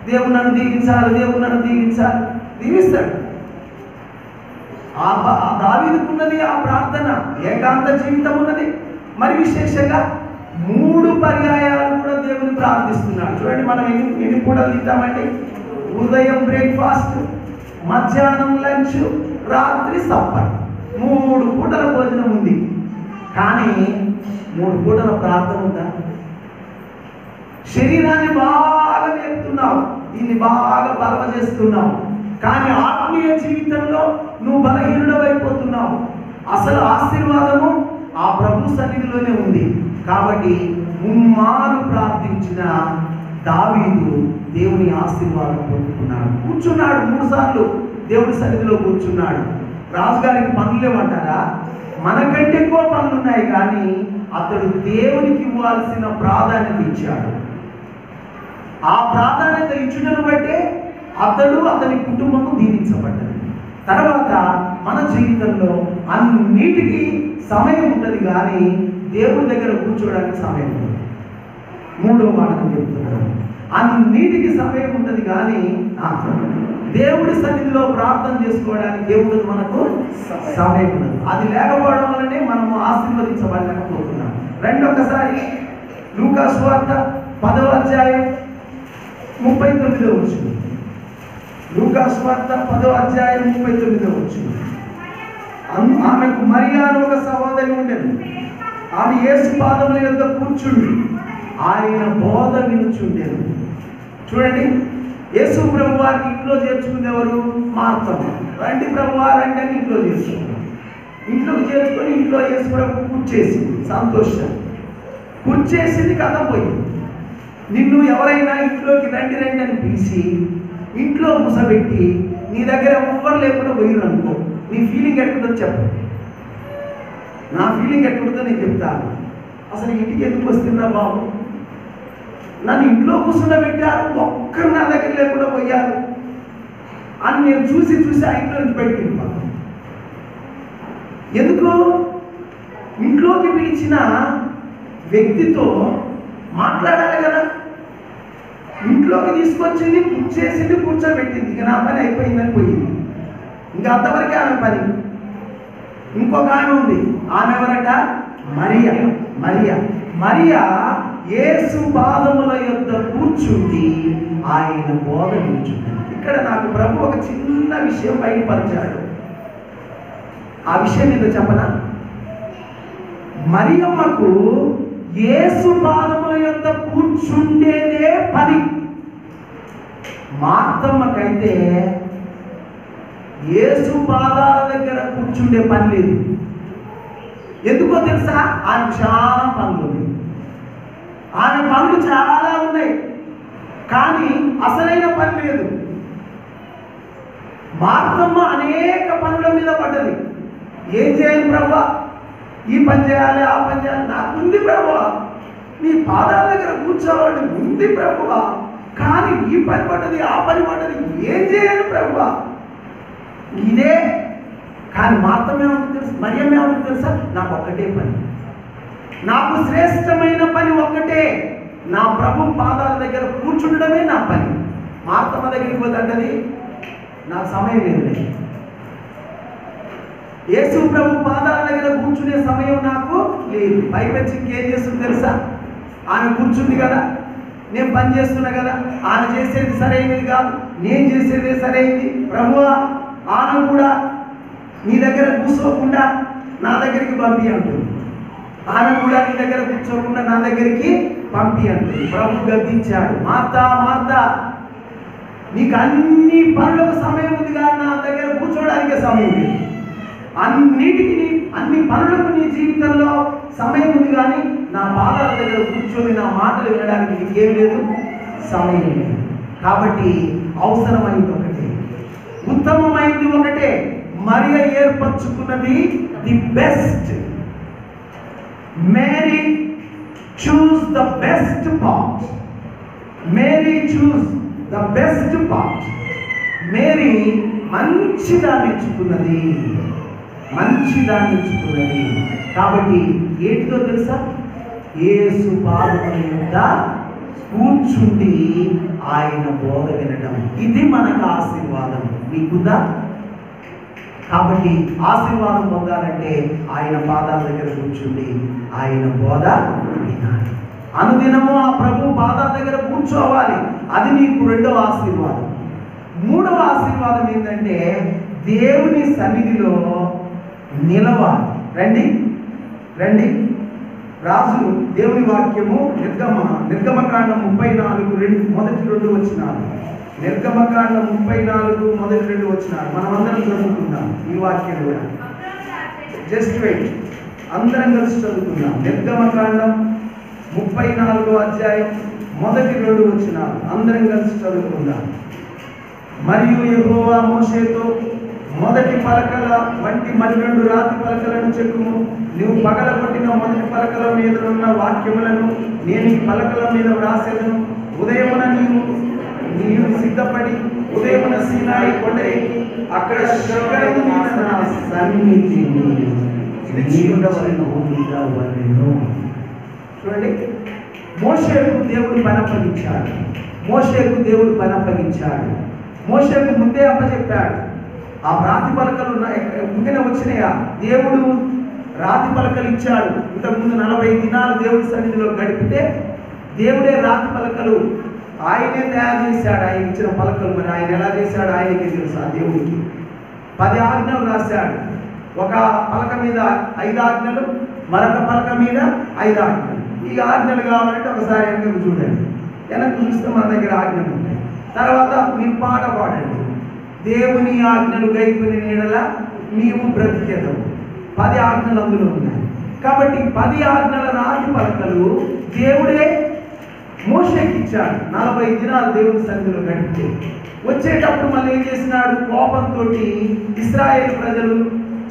దేవుడు నన్ను దీవించాలి, దేవుడు నన్ను దీవించాలి, దీవిస్తాడు. దావీదుకున్నది ఆ ప్రార్థన, ఏకాంత జీవితం ఉన్నది. మరి విశేషంగా 3 పర్యాయాలు కూడా దేవుని ప్రార్థిస్తున్నాడు. చూడండి, మనం ఎన్ని పూటలు తింటామండి? ఉదయం బ్రేక్ఫాస్ట్, మధ్యాహ్నం లంచ్, రాత్రి సప్పర్. 3 పూటల భోజనం ఉంది. కానీ 3 పూటల ప్రార్థన ఉందా? శరీరాన్ని బాగా నేర్పుతున్నావు, దీన్ని బాగా బలవ చేస్తున్నావు, కానీ ఆత్మీయ జీవితంలో నువ్వు బలహీనుడవైపోతున్నావు. అసలు ఆశీర్వాదము ఆ ప్రభు సన్నిధిలోనే ఉంది. కాబట్టి ముమ్మారు ప్రార్థించిన దావీదు దేవుని ఆశీర్వాదం పొందుకున్నాడు. కూర్చున్నాడు 3 సార్లు దేవుని సన్నిధిలో కూర్చున్నాడు. రాజుగారికి పనులు లేవంటారా? మనకంటే ఎక్కువ పనులు ఉన్నాయి, కానీ అతడు దేవునికి ఇవ్వాల్సిన ప్రాధాన్యత ఇచ్చాడు. ఆ ప్రాధాన్యత ఇచ్చుటను బట్టే అతడు, అతని కుటుంబము దీవించబడ్డది. తర్వాత మన జీవితంలో అన్నిటికీ సమయం ఉంటుంది, కానీ దేవుడి దగ్గర కూర్చోవడానికి సమయం ఉంటుంది. 3వ మాటను చెప్తున్నాను, అన్నిటికీ సమయం ఉంటుంది, కానీ దేవుడి సన్నిధిలో ప్రార్థన చేసుకోవడానికి దేవుడు మనకు సమయం ఉండదు. అది లేకపోవడం వల్లనే మనము ఆశీర్వదించబడలేకపోతున్నాం. రెండొకసారి లూకా సువార్త 10వ అధ్యాయం 39వ వచనం. లూకా సువార్త 10వ అధ్యాయం 39వ వచనం. ఆమెకు మరియా అని ఒక సహోదరి ఉండేది. ఆమె యేసు పాదముల యొద్ద కూర్చుండి ఆయన బోధ వినుచుండేది. చూడండి, యేసు ప్రభు వారికి ఇంట్లో చేర్చుకునేవారు మార్తమ్మ. రండి ప్రభు రండి అని ఇంట్లో చేర్చుకున్నారు. ఇంట్లోకి చేర్చుకొని ఇంట్లో యేసు ప్రభు కూర్చేసింది. సంతోషం కూర్చేసింది, కథ పోయింది. నిన్ను ఎవరైనా ఇంట్లోకి రండి రండి అని పిలిచి ఇంట్లో ముసబెట్టి నీ దగ్గర ఎవ్వరు లేకుండా పోయిరు అనుకో, నీ ఫీలింగ్ ఎట్టుందో చెప్పు. నా ఫీలింగ్ ఎట్టుంటుందో నేను చెప్తాను. అసలు ఇంటికి ఎందుకు వస్తున్నా బాబు? నన్ను ఇంట్లో కూర్చుండబెట్టారు, ఒక్కరు నా దగ్గర లేకుండా పోయారు. అని నేను చూసి ఆ ఇంట్లో నుంచి బయటికి వెళ్ళిపోతాను. ఎందుకు? ఇంట్లోకి పిలిచిన వ్యక్తితో మాట్లాడాలి కదా. ఇంట్లోకి తీసుకొచ్చింది, చేసింది, కూర్చోబెట్టింది. ఇక నా పని అయిపోయిందని పోయింది. ఇంకా అంతవరకే ఆమె పని. ఇంకొక ఆమె ఉంది. ఆమె ఎవరట? మరియా యేసు పాదముల యొద్ద కూర్చుండి ఆయన బోధ వింటున్నది. ఇక్కడ నాకు ప్రభు ఒక చిన్న విషయం బయటపరిచాడు. ఆ విషయం మీద చెప్పనా? మరియమ్మకు యేసు పాదముల యొద్ద కూర్చుండేదే పని. మార్తమ్మకైతే యేసు పాదాల దగ్గర కూర్చుండే పని లేదు. ఎందుకో తెలుసా? ఆమె చాలా పనులు ఉన్నాయి. ఆమె పనులు చాలా ఉన్నాయి, కానీ అసలైన పని లేదు. మార్తమ్మ అనేక పనుల మీద పడ్డది. ఏం చేయాలి ప్రభువా? ఈ పని చేయాలి, ఆ పని చేయాలి. నాకు ఉంది ప్రభువా, నీ పాదాల దగ్గర కూర్చోవాలి ఉంది ప్రభువా, కానీ ఈ పని పడ్డది, ఆ పని పడ్డది, ఏం చేయాలి ప్రభువా? ఇదే. కానీ మార్తమ్మ ఏమంటుంది తెలుసు? మరియమ్మ ఏమంటుంది తెలుసా? నాకు ఒక్కటే పని, నాకు శ్రేష్టమైన పని ఒక్కటే, నా ప్రభు పాదాల దగ్గర కూర్చుండడమే నా పని. మార్తమ్మ దగ్గరికి పోతుంటది, నాకు సమయం లేదు. యేసు ప్రభు పాదాల దగ్గర కూర్చునే సమయం నాకు లేదు. పైపెచ్చి ఇంకేం చేస్తుంది తెలుసా? ఆమె కూర్చుంది కదా, నేను పని చేస్తున్నా కదా, ఆమె చేసేది సరైనది కాదు, నేను చేసేదే సరైనది. ప్రభువా, ఆమె కూడా నీ దగ్గర కూర్చోకుండా నా దగ్గరికి పంపి అంటుంది. ఆమె కూడా నీ దగ్గర కూర్చోకుండా నా దగ్గరికి పంపి అంటుంది. ప్రభు గద్దించాడు, మార్తా, నీకు అన్ని పనులకు సమయం ఉంది కానీ నా దగ్గర కూర్చోవడానికే సమయం లేదు. అన్ని పనులకు నీ జీవితంలో సమయం ఉంది కానీ నా పాదాల దగ్గర కూర్చొని నా మాటలు వినడానికి నీకేం లేదు, సమయం లేదు. కాబట్టి అవసరమైంది ఒకటే, ఉత్తమమైంది ఒకటే. మరియ ఏర్పరచుకున్నది the best. Mary chooses the best part. Mary మంచిదాన్ని ఎంచుకున్నది. కాబట్టి ఏంటిదో తెలుసా? యేసు పాదముల యొద్ద కూర్చుండి ఆయన బోధ వినడం. ఇది మనకు ఆశీర్వాదం. మీకుందా? కాబట్టి ఆశీర్వాదం పొందాలంటే ఆయన పాదాల దగ్గర కూర్చుండి ఆయన బోధ వినాలి. అనుదినము ఆ ప్రభు పాదాల దగ్గర కూర్చోవాలి. అది నీకు రెండవ ఆశీర్వాదం. మూడవ ఆశీర్వాదం ఏంటంటే దేవుని సన్నిధిలో నిలవాలి. రండి రాజు దేవుని వాక్యము నిర్గమకాండం 34 మొదటి 2 వచనాలు. నిర్గమకాండం 34 మొదటి 2 వచనాలు మనమందరం చదువుకుందాం. ఈ వాక్యం కూడా జస్ట్ వెయిట్, అందరం కలిసి చదువుకుందాం. నిర్గమకాండం 34 అధ్యాయం మొదటి 2 వచనాలు అందరం కలిసి చదువుకుందాం. మరియు యెహోవా మోషేతో, మొదటి పలకల వంటి 12 రాతి పలకలను చెక్కుము. నువ్వు పగలగొట్టిన మొదటి పలకల మీద ఉన్న వాక్యములను నేను ఈ పలకల మీద వ్రాసేదను. ఉదయమున నీవు సిద్ధపడి ఉదయమున సీనాయి కొండ ఎక్కి అక్కడ చూడండి, మోషేకు దేవుడు పని అప్పగించాడు. మోషేకు ముందే అప్పచెప్పాడు. ఆ రాతి పలకలు ముందునే వచ్చినాయా? దేవుడు రాతి పలకలు ఇచ్చాడు. ఇంతకుముందు 40 దినాలు దేవుడి సన్నిధిలో గడిపితే దేవుడే రాతి పలకలు ఆయనే తయారు చేశాడు. ఆయన ఇచ్చిన పలకలు మరి ఆయన ఎలా చేశాడు ఆయనకే తెలుసు. ఆ దేవుడికి 10 ఆజ్ఞలు రాశాడు. ఒక పలక మీద 5 ఆజ్ఞలు, మరొక పలక మీద 5 ఆజ్ఞలు. ఈ ఆజ్ఞలు కావాలంటే ఒకసారి వెనక్కి చూడండి. వెనక్కి చూస్తే మన దగ్గర ఆజ్ఞలు ఉంటాయి. తర్వాత మీరు పాట పాడండి, దేవుని ఆజ్ఞలు గైకొని నీడల నీవు బ్రతికేదవు. 10 ఆజ్ఞలు అందులో ఉన్నాయి. కాబట్టి 10 ఆజ్ఞల రాతి పలకలు దేవుడే మోషేకి ఇచ్చాడు. 40 దినాలు దేవుని సన్నిధిలో గడిపితే వచ్చేటప్పుడు మళ్ళీ ఏం చేసినాడు? కోపంతో ఇశ్రాయేలు ప్రజలు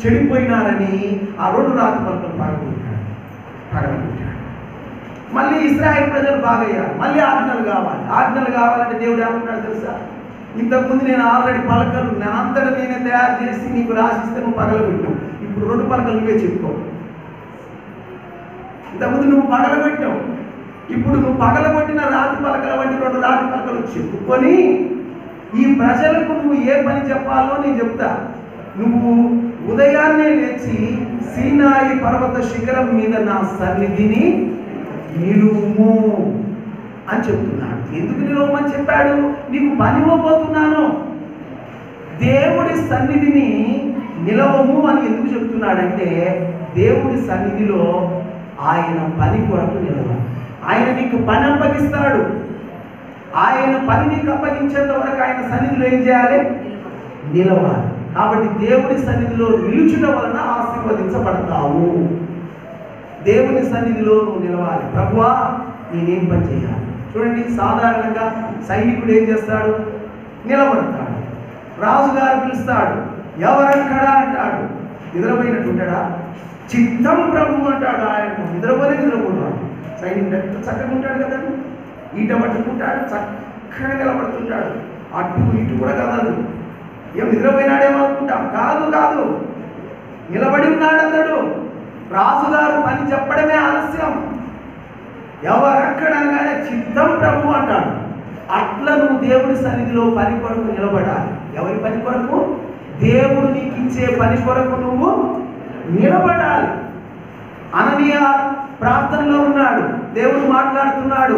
చెడిపోయినారని ఆ 2 రాతి పలకలు పగలగొట్టాడు. మళ్ళీ ఇశ్రాయేలు ప్రజలు బాగయ్యారు. మళ్ళీ ఆజ్ఞలు కావాలంటే దేవుడు ఏమంటున్నాడు తెలుసా? ఇంతకుముందు నేను ఆల్రెడీ పలకలు నా అంతటా నేనే తయారు చేసి నీకు రాసిస్తే నువ్వు పగలబెట్టావు. ఇప్పుడు 2 పలకలు నువ్వే చెప్పుకో. ఇంతకుముందు నువ్వు పగలబెట్టావు, ఇప్పుడు నువ్వు పగలబెట్టిన రాతి పలకల వంటి 2 రాతి పలకలు చెప్పుకొని ఈ ప్రజలకు నువ్వు ఏ పని చెప్పాలో నేను చెప్తా. నువ్వు ఉదయాన్నే లేచి సీనాయి పర్వత శిఖరం మీద నా సన్నిధిని నిలువుము అని చెప్తున్నాడు. ఎందుకు నిలువమని చెప్పాడు? నీకు పని ఇవ్వబోతున్నాను. దేవుడి సన్నిధిని నిలవము అని ఎందుకు చెప్తున్నాడంటే, దేవుడి సన్నిధిలో ఆయన పని కొరకు నిలవాలి. ఆయన నీకు పని అప్పగిస్తాడు. ఆయన పని నీకు అప్పగించేంత వరకు ఆయన సన్నిధిలో ఏం చేయాలి? నిలవాలి. కాబట్టి దేవుడి సన్నిధిలో నిలుచుట వలన ఆశీర్వదించబడతావు. దేవుని సన్నిధిలో నువ్వు నిలవాలి. ప్రభువా నేనేం పని చేయాలి? చూడండి, సాధారణంగా సైనికుడు ఏం చేస్తాడు? నిలబడతాడు. రాజుగారు పిలుస్తాడు, ఎవరక్కడా అంటాడు. నిద్రపోయినట్టు ఉంటాడా? చిత్తం ప్రభు అంటాడు. ఆయన నిద్రపోలేవాడు. సైనికుడు ఎంత చక్కగా ఉంటాడు కదండి, ఈట పట్టుకుంటాడు, చక్కగా నిలబడుతుంటాడు, అటు ఇటు కూడా కదలదు. ఏం నిద్రపోయినాడేమో అనుకుంటాం. కాదు కాదు, నిలబడి ఉన్నాడు అతడు. రాజుగారు పని చెప్పడమే ఆలస్యం. ఎవరక్కడ అనగానే చిత్తం ప్రభు అంటాడు. అట్లా నువ్వు దేవుడి సన్నిధిలో పని కొరకు నిలబడాలి. ఎవరి పని కొరకు? దేవుడు నీకు ఇచ్చే పని కొరకు నువ్వు నిలబడాలి. అననీయ ప్రార్థనలో ఉన్నాడు, దేవుడు మాట్లాడుతున్నాడు.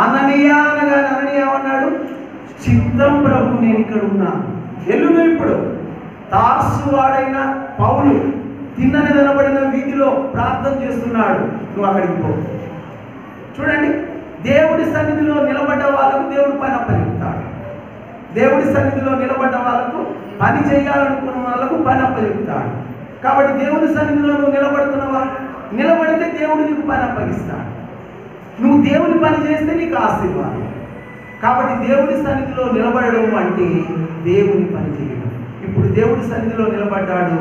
అననీయ అనగానే అననీయ అన్నాడు, చిత్తం ప్రభు నేను ఇక్కడ ఉన్నాను, ఎల్లును. ఇప్పుడు తార్సు వాడైన పౌలు తిన్నని నిలబడిన వీధిలో ప్రార్థన చేస్తున్నాడు, నువ్వు అక్కడికి పో. చూడండి, దేవుడి సన్నిధిలో నిలబడ్డ వాళ్ళకు దేవుడు పని అప్పచెప్తాడు. దేవుడి సన్నిధిలో నిలబడ్డ వాళ్ళకు పని చేయాలనుకున్న వాళ్ళకు పని అప్పచెప్తాడు. కాబట్టి దేవుడి సన్నిధిలో నువ్వు నిలబడుతున్నావా? నిలబడితే దేవుడు నీకు పని అప్పగిస్తాడు. నువ్వు దేవుని పని చేస్తే నీకు ఆశీర్వాదం. కాబట్టి దేవుడి సన్నిధిలో నిలబడడం అంటే దేవుని పని చేయడం. ఇప్పుడు దేవుడి సన్నిధిలో నిలబడ్డాడు,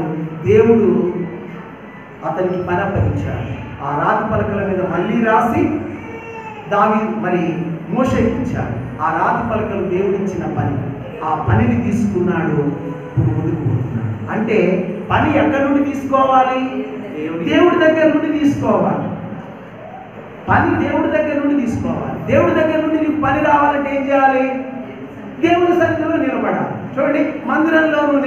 దేవుడు అతనికి పని అప్పగించాడు. ఆ రాతి పలకల మీద మళ్ళీ రాసి మోషేకి ఇచ్చాడు. ఆ రాతి పలకలు దేవుడిచ్చిన పని. ఆ పనిని తీసుకున్నాడు, ఇప్పుడు ముందుకు పోతున్నాడు. అంటే పని ఎక్కడి నుండి తీసుకోవాలి? దేవుడి దగ్గర నుండి తీసుకోవాలి. పని దేవుడి దగ్గర నుండి తీసుకోవాలి. దేవుడి దగ్గర నుండి నీకు పని రావాలంటే ఏం చేయాలి? దేవుడి సన్నిధిలో నిలబడాలి. చూడండి, మందిరంలో నువ్వు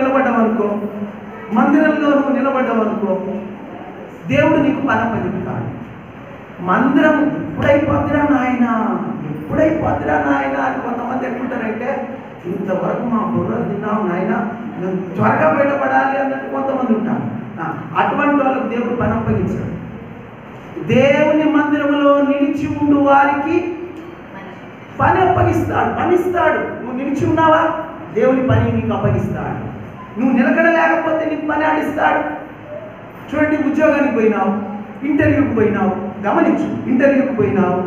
నిలబడ్డావనుకో దేవుడు నీకు పని అప్పచెప్తాడు. మందిరం ఎప్పుడైపోద్దిరా నాయన అని కొంతమంది ఎట్లుంటారంటే, ఇంతవరకు మా బుర్రలు తిన్నావు నాయన, నేను త్వరగా బయటపడాలి అన్నట్టు కొంతమంది ఉంటారు. అటువంటి వాళ్ళకు దేవుడు పని అప్పగించాడు. దేవుని మందిరంలో నిలిచి ఉండు వారికి పని అప్పగిస్తాడు, పనిస్తాడు. నువ్వు నిలిచి ఉన్నావా? దేవుని పని నీకు అప్పగిస్తాడు. నువ్వు నిలకడ లేకపోతే నీకు పని ఆడిస్తాడు. చూడండి, ఉద్యోగానికి పోయినావు, ఇంటర్వ్యూకి పోయినావు, గమనించు, ఇంటర్వ్యూకి పోయినోడు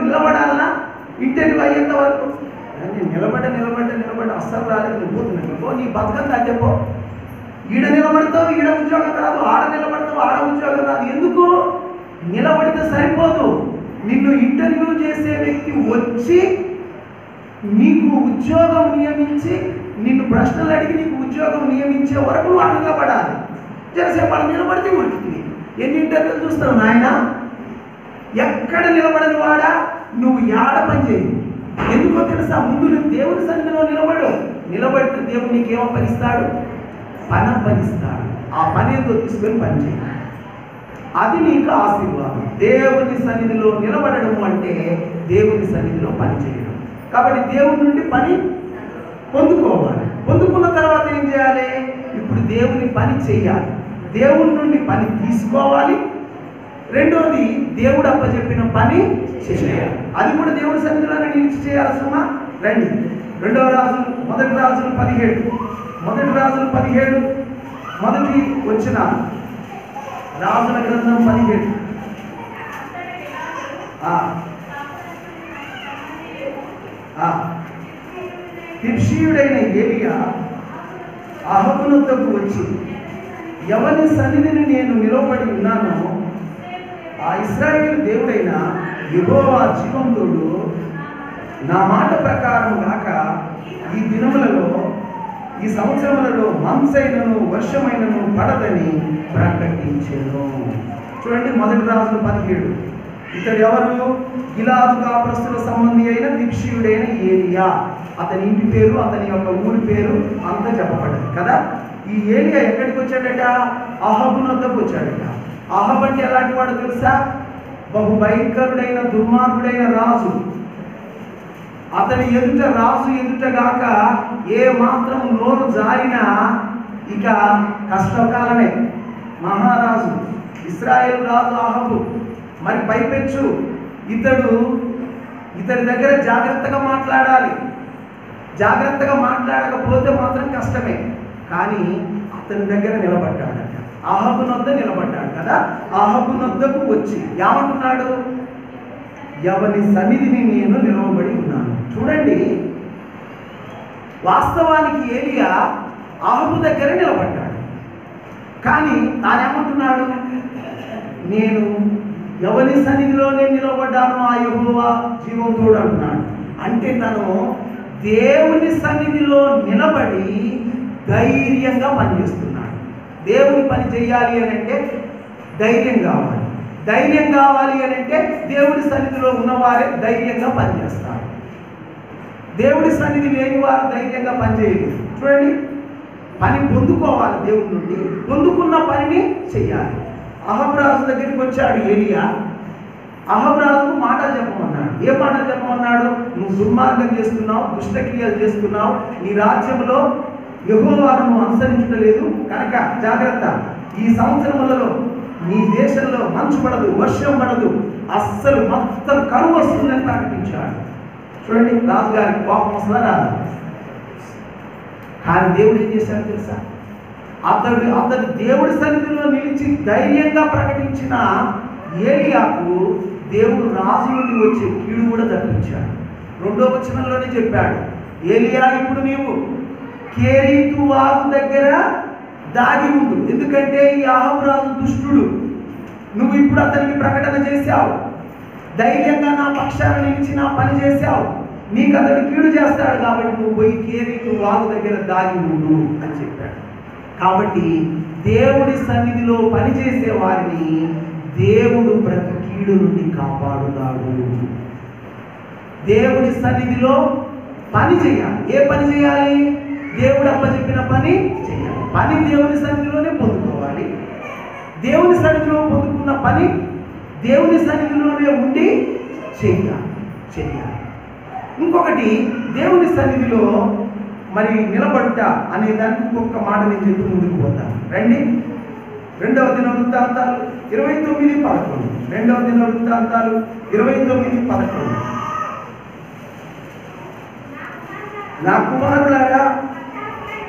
నిలబడాలన్నా? ఇంటర్వ్యూ అయ్యేంత వరకు నేను నిలబడ్డ అస్సలు రాలేదు, నువ్వు పోతున్నావు, నీ బతకంతా చెప్పో. ఈడ నిలబడతావు, ఈడ ఉద్యోగం రాదు, ఆడ నిలబడతావు, ఆడ ఉద్యోగం రాదు. ఎందుకు? నిలబడితే సరిపోదు. నిన్ను ఇంటర్వ్యూ చేసే వ్యక్తి వచ్చి నీకు ఉద్యోగం నియమించి, నిన్ను ప్రశ్నలు అడిగి నీకు ఉద్యోగం నియమించే వరకు వాడు నిలబడాలి. జరసేపు వాడు నిలబడితే ఉరికింది. ఎన్ని ఇంటర్వ్యూలు చూస్తావు నాయన? ఎక్కడ నిలబడని వాడా? నువ్వు యాడ పని చేయి. ఎందుకో తెలుసా? ముందు నువ్వు దేవుని సన్నిధిలో నిలబడితే దేవుడు నీకు ఏమప్పగిస్తాడు? పని అప్పగిస్తాడు. ఆ పని ఏదో తీసుకొని పని చేయి, అది నీకు ఆశీర్వాదం. దేవుని సన్నిధిలో నిలబడడం అంటే దేవుని సన్నిధిలో పని చేయడం. కాబట్టి దేవుని నుండి పని పొందుకోవాలి. పొందుకున్న తర్వాత ఏం చేయాలి? ఇప్పుడు దేవుని పని చేయాలి. దేవుని నుండి పని తీసుకోవాలి. రెండోది, దేవుడు అప్పచెప్పిన పని చేయాలి. అది కూడా దేవుని సన్నిధిలోనే నిలిచి చేయాలి. సుమా రండి, మొదటి రాజులు 17 మొదటి వచ్చిన రాజుల గ్రంథం 17. తిర్షీయుడైన ఏలియా అహబునొద్దకు వచ్చి, ఎవరి సన్నిధిని నేను నిలబడి ఉన్నానో ఆ ఇశ్రాయేలు దేవుడైన యెహోవా జీవంతుడు నా మాట ప్రకారం కాక ఈ దినములలో ఈ సంవత్సరములలో మంచైనను వర్షమైనను పడదని ప్రకటించెను. చూడండి, మొదటి రాజులు 17. ఇతడు ఎవరు? గిలాదు కాపురస్తుల సంబంధి అయిన దిక్షీయుడైన ఏలియా. అతని ఇంటి పేరు, అతని యొక్క ఊరి పేరు అంతా చెప్పబడ్డది కదా. ఈ ఏలియా ఎక్కడికి వచ్చాడట? అహాబు వద్దకు వచ్చాడట. అహాబు అంటే ఎలాంటి వాడు తెలుసా? బహు భయంకరుడైన దుర్మార్గుడైన రాజు. అతని ఎదుట, రాజు ఎదుటగాక ఏ మాత్రం నోరు జారినా ఇక కష్టకాలమే. మహారాజు, ఇశ్రాయేలు రాజు అహాబు. మరి పైపెచ్చు ఇతడి దగ్గర జాగ్రత్తగా మాట్లాడాలి. జాగ్రత్తగా మాట్లాడకపోతే మాత్రం కష్టమే. కానీ అతని దగ్గర నిలబడ్డాడట. అహాబు వద్ద నిలబడ్డాడు కదా. అహాబు వద్దకు వచ్చి ఏమంటున్నాడు? ఎవని సన్నిధిని నేను నిలవబడి ఉన్నాను. చూడండి, వాస్తవానికి ఏలియా అహాబు దగ్గర నిలబడ్డాడు. కానీ తానేమంటున్నాడు? నేను ఎవరి సన్నిధిలో నేను నిలబడ్డాను, ఆ యెహోవా జీవంతోడు అంటున్నాడు. అంటే తను దేవుని సన్నిధిలో నిలబడి ధైర్యంగా పనిచేస్తున్నాడు. దేవుని పని చేయాలి అని అంటే ధైర్యం కావాలి. ధైర్యం కావాలి అని అంటే దేవుడి సన్నిధిలో ఉన్నవారే ధైర్యంగా పనిచేస్తారు. దేవుడి సన్నిధి లేని వారు ధైర్యంగా పనిచేయలేదు. చూడండి, పని పొందుకోవాలి దేవుడి నుండి, పొందుకున్న పనిని చెయ్యాలి. అహాబు రాజు దగ్గరికి వచ్చాడు ఏలియా. అహాబు రాజుకు మాటలు చెప్పమన్నాడు. ఏ మాటలు చెప్పమన్నాడు? నువ్వు దుర్మార్గం చేస్తున్నావు, దుష్టక్రియలు చేస్తున్నావు, నీ రాజ్యంలో యెహోవాను నువ్వు అనుసరించలేదు కనుక జాగ్రత్త. ఈ సంవత్సరములలో నీ దేశంలో మంచు పడదు, వర్షం పడదు, అస్సలు మొత్తం కరువు వస్తుందని ప్రకటించాడు. చూడండి, రాజుగారికి కోపం వస్తుందా? రాదు. కానీ దేవుడు ఏం చేశాడు తెలుసా? అతడు దేవుడి సన్నిధిలో నిలిచి ధైర్యంగా ప్రకటించిన ఏలియాకు దేవుడు రాజు నుండి వచ్చే కీడు కూడా తప్పించాడు. 2వ వచనంలోనే చెప్పాడు, ఏలియా ఇప్పుడు నీవు కేరీతు వాగు దగ్గర దాగి ఉండు. ఎందుకంటే ఈ అహాబు రాజు దుష్టుడు. నువ్వు ఇప్పుడు అతనికి ప్రకటన చేశావు, ధైర్యంగా నా పక్షాన నిలిచి నా పని చేశావు, నీకు అతడు కీడు చేస్తాడు. కాబట్టి నువ్వు పోయి కేరీతు వాగు దగ్గర దాగి ఉండు అని చెప్పాడు. కాబట్టి దేవుడి సన్నిధిలో పనిచేసే వారిని దేవుడు ప్రతి కీడు నుండి కాపాడుతాడు. దేవుడి సన్నిధిలో పని చేయాలి. ఏ పని చేయాలి? దేవుడు అప్పచెప్పిన పని చేయాలి. పని దేవుని సన్నిధిలోనే పొందుకోవాలి. దేవుని సన్నిధిలో పొందుకున్న పని దేవుని సన్నిధిలోనే ఉండి చెయ్యాలి. ఇంకొకటి, దేవుని సన్నిధిలో మరి నిలబడుట అనే దానికి ఇంకొక మాట నేను చెప్పి ముందుకు పోతాను. రండి, 2వ దినవృత్తాంతాలు 29:11. 2వ దినవృత్తాంతాలు 29:11. నా కుమారులారా,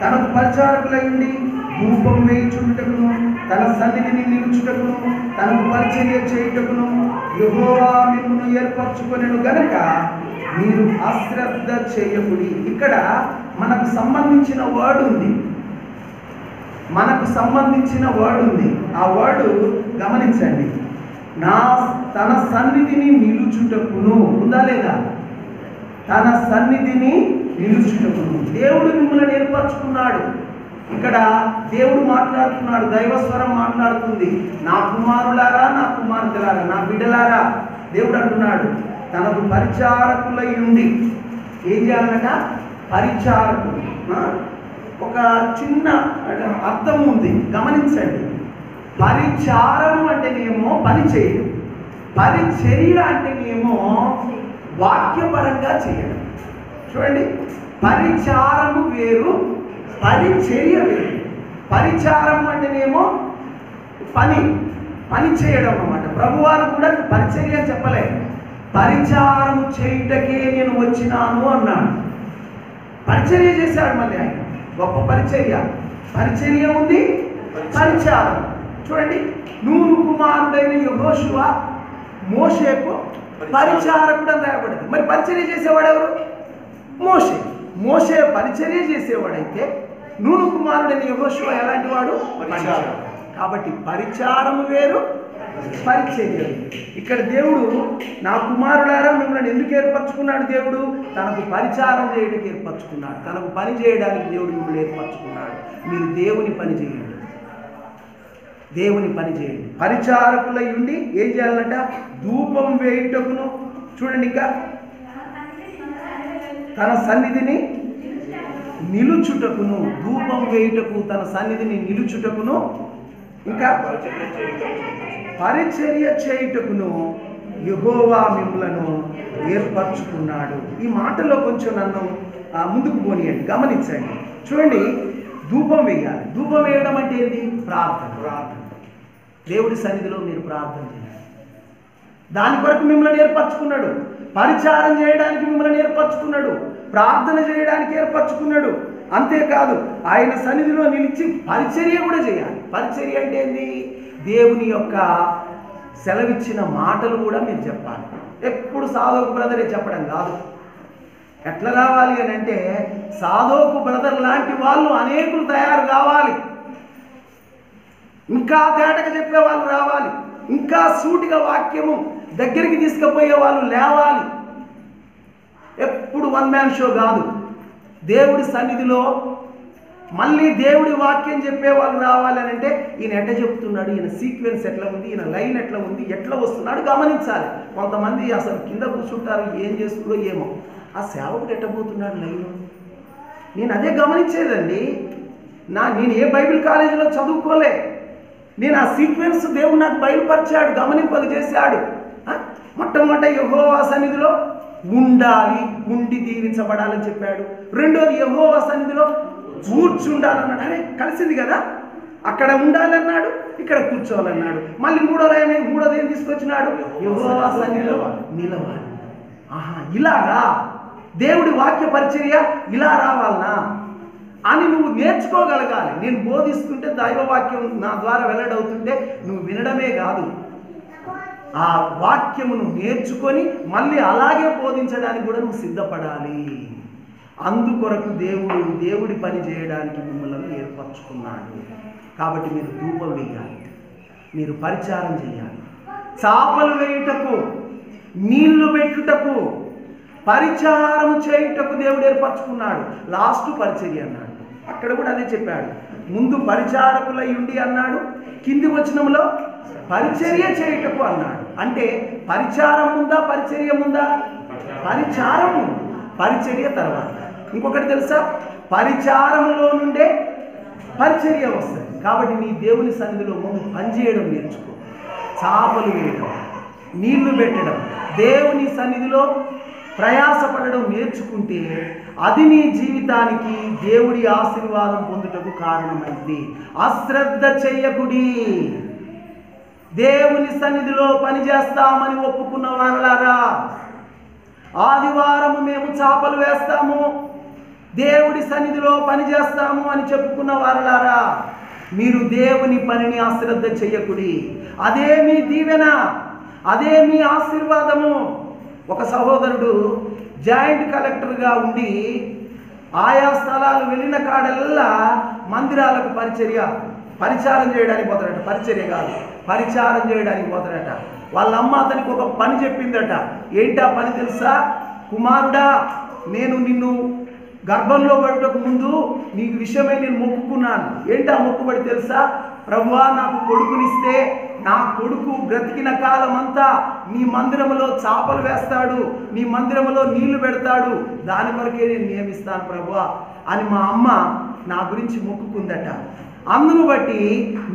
తనకు పరిచారకులైండి ధూపం వేయుచుటకును, తన సన్నిధిని నిలుచుటకును, తనకు పరిచర్య చేయుటకును యెహోవా మిమ్మును ఏర్పరచుకొనెను గనక మీరు అశ్రద్ధ చేయకుడి. ఇక్కడ మనకు సంబంధించిన వర్డ్ ఉంది. ఆ వర్డ్ గమనించండి. తన సన్నిధిని నిలుచుటకును ఉందా లేదా? తన సన్నిధిని నిలుచుటకును. దేవుడు మిమ్మల్ని ఏర్పరచుకున్నాడు. ఇక్కడ దేవుడు మాట్లాడుతున్నాడు, దైవస్వరం మాట్లాడుతుంది. నా కుమారులారా, నా కుమార్తెలారా, నా బిడ్డలారా, దేవుడు అంటున్నాడు తనకు పరిచారకులై ఉండి. ఏం చేయాలట? పరిచారకులు. ఒక చిన్న అర్థం ఉంది, గమనించండి. పరిచారము అంటేనేమో పని చేయడం, పరిచర్య అంటేనేమో వాక్యపరంగా చేయడం. చూడండి, పరిచారము వేరు, పరిచర్య వేరు. పరిచారము అంటేనేమో పని చేయడం అన్నమాట. ప్రభువారు కూడా పరిచర్య చెప్పలేదు, పరిచారము చేయుటకే నేను వచ్చినాను అన్నాడు. పరిచర్య చేశాడు. మళ్ళీ ఆయన గొప్ప పరిచర్య ఉంది, పరిచారం. చూడండి, నూను కుమారుడైన యెహోషువ మోషేకు పరిచారకుడు అని రాయబడింది. మరి పరిచర్య చేసేవాడు ఎవరు? మోషే పరిచర్య చేసేవాడైతే నూను కుమారుడైన యెహోషువ ఎలాంటి వాడు? కాబట్టి పరిచారము వేరు, పరిచర్యలు. ఇక్కడ దేవుడు నా కుమారులారా మిమ్మల్ని ఎందుకు ఏర్పరచుకున్నాడు? దేవుడు తనకు పరిచారం చేయడానికి ఏర్పరచుకున్నాడు. తనకు పని చేయడానికి దేవుడు మిమ్మల్ని ఏర్పరచుకున్నాడు. మీరు దేవుని పని చేయండి, దేవుని పని చేయండి. పరిచారకులై ఉండి ఏం చేయాలంట? ధూపం వేయుటకును, చూడండి ఇంకా, తన సన్నిధిని నిలుచుటకును, ధూపం వేయుటకు తన సన్నిధిని నిలుచుటకును, ఇంకా పరిచర్య చేయుటకును యెహోవా మిమ్ములను ఏర్పరచుకున్నాడు. ఈ మాటలో కొంచెం నన్ను ముందుకు పోనీయండి, గమనించండి. చూడండి, ధూపం వేయాలి. ధూపం వేయడం అంటే ఏంటి? ప్రార్థన. దేవుడి సన్నిధిలో మీరు ప్రార్థన చేయాలి. దాని కొరకు మిమ్మల్ని ఏర్పరచుకున్నాడు. పరిచారం చేయడానికి మిమ్మల్ని ఏర్పరచుకున్నాడు. ప్రార్థన చేయడానికి ఏర్పరచుకున్నాడు. అంతేకాదు, ఆయన సన్నిధిలో నిలిచి పరిచర్య కూడా చేయాలి. పరిచర్య అంటే ఏంది? దేవుని యొక్క సెలవిచ్చిన మాటలు కూడా మీరు చెప్పాలి. ఎప్పుడు సాధోకు బ్రదరే చెప్పడం కాదు. ఎట్లా రావాలి అని అంటే, సాధోకు బ్రదర్ లాంటి వాళ్ళు అనేకులు తయారు కావాలి. ఇంకా తేటగా చెప్పే వాళ్ళు రావాలి. ఇంకా సూటిగా వాక్యము దగ్గరికి తీసుకుపోయే వాళ్ళు లేవాలి. ఎప్పుడు వన్ మ్యాన్ షో కాదు. దేవుడి సన్నిధిలో మళ్ళీ దేవుడి వాక్యం చెప్పే వాళ్ళు రావాలి అని అంటే, ఈయన ఎట్లా చెప్తున్నాడు, ఈయన సీక్వెన్స్ ఎట్లా ఉంది, ఈయన లైన్ ఎట్లా ఉంది, ఎట్లా వస్తున్నాడు గమనించాలి. కొంతమంది అసలు కింద కూర్చుంటారు, ఏం చేస్తుందో ఏమో. ఆ సేవకుడు ఎట్టబోతున్నాడు లైన్, నేను అదే గమనించేదండి. నేను ఏ బైబిల్ కాలేజీలో చదువుకోలే. నేను ఆ సీక్వెన్స్ దేవుడు నాకు బయలుపరిచాడు, గమనింపక చేశాడు. మొట్టమొదట యెహోవా సన్నిధిలో ఉండాలి, ఉండి దీవించబడాలని చెప్పాడు. రెండోది యెహోవా సన్నిధిలో కూర్చుండాలన్నాడు. అరే కలిసింది కదా, అక్కడ ఉండాలన్నాడు, ఇక్కడ కూర్చోవాలన్నాడు. మళ్ళీ మూడోది ఏం తీసుకొచ్చినాడు? యెహోవా సన్నిధిలో నిలవాలి. ఇలాగా దేవుడి వాక్య పరిచర్య ఇలా రావాలనా అని నువ్వు నేర్చుకోగలగాలి. నేను బోధిస్తుంటే, దైవవాక్యం నా ద్వారా వెల్లడవుతుంటే నువ్వు వినడమే కాదు, ఆ వాక్యమును నేర్చుకొని మళ్ళీ అలాగే బోధించడానికి కూడా నువ్వు సిద్ధపడాలి. అందుకొరకు దేవుడి పని చేయడానికి మిమ్మల్ని ఏర్పరచుకున్నాడు. కాబట్టి మీరు ధూపం వేయాలి, మీరు పరిచారం చేయాలి. చాపలు వేయుటకు, నీళ్లు పెట్టుటకు, పరిచారం చేయుటకు దేవుడు ఏర్పరచుకున్నాడు. లాస్ట్ పరిచర్య అన్నాడు. అక్కడ కూడా అదే చెప్పాడు. ముందు పరిచారకులై ఉండి అన్నాడు, కింది వచనంలో పరిచర్య చేయుటకు అన్నాడు. అంటే పరిచారం ఉందా, పరిచర్య ఉందా? పరిచారం ఉంది, పరిచర్య తర్వాత. ఇంకొకటి తెలుసా, పరిచారంలో నుండే పరిచర్య వస్తుంది. కాబట్టి నీ దేవుని సన్నిధిలో ముందు పనిచేయడం నేర్చుకో. చాపలు వేయడం, నీళ్లు పెట్టడం, దేవుని సన్నిధిలో ప్రయాసపడడం నేర్చుకుంటే అది నీ జీవితానికి దేవుడి ఆశీర్వాదం పొందుటకు కారణమైంది. అశ్రద్ధ చెయ్యకుడి. దేవుని సన్నిధిలో పనిచేస్తామని ఒప్పుకున్న వారలారా, ఆదివారం మేము చాపలు వేస్తాము, దేవుడి సన్నిధిలో పనిచేస్తాము అని చెప్పుకున్న వారలారా, మీరు దేవుని పనిని అశ్రద్ధ చెయ్యకుడి. అదే మీ దీవెన, అదే మీ ఆశీర్వాదము. ఒక సహోదరుడు జాయింట్ కలెక్టర్గా ఉండి ఆయా స్థలాలు వెళ్ళిన కాడల్లా మందిరాలకు పరిచారం చేయడానికి పోతాడట. పరిచర్య కాదు, పరిచారం చేయడానికి పోతాడట. వాళ్ళ అమ్మ అతనికి ఒక పని చెప్పిందట. ఏంటా పని తెలుసా? కుమారుడా, నేను నిన్ను గర్భంలో పడటకు ముందు నీకు విషయమై నేను మొక్కుకున్నాను. ఏంటా మొక్కుబడి తెలుసా? ప్రభువా, నాకు కొడుకునిస్తే నా కొడుకు బ్రతికిన కాలం అంతా నీ మందిరంలో చాపలు వేస్తాడు, నీ మందిరంలో నీళ్లు పెడతాడు, దాని వరకే నేను నియమిస్తాను ప్రభువా అని మా అమ్మ నా గురించి మొక్కుకుందట. అందును బట్టి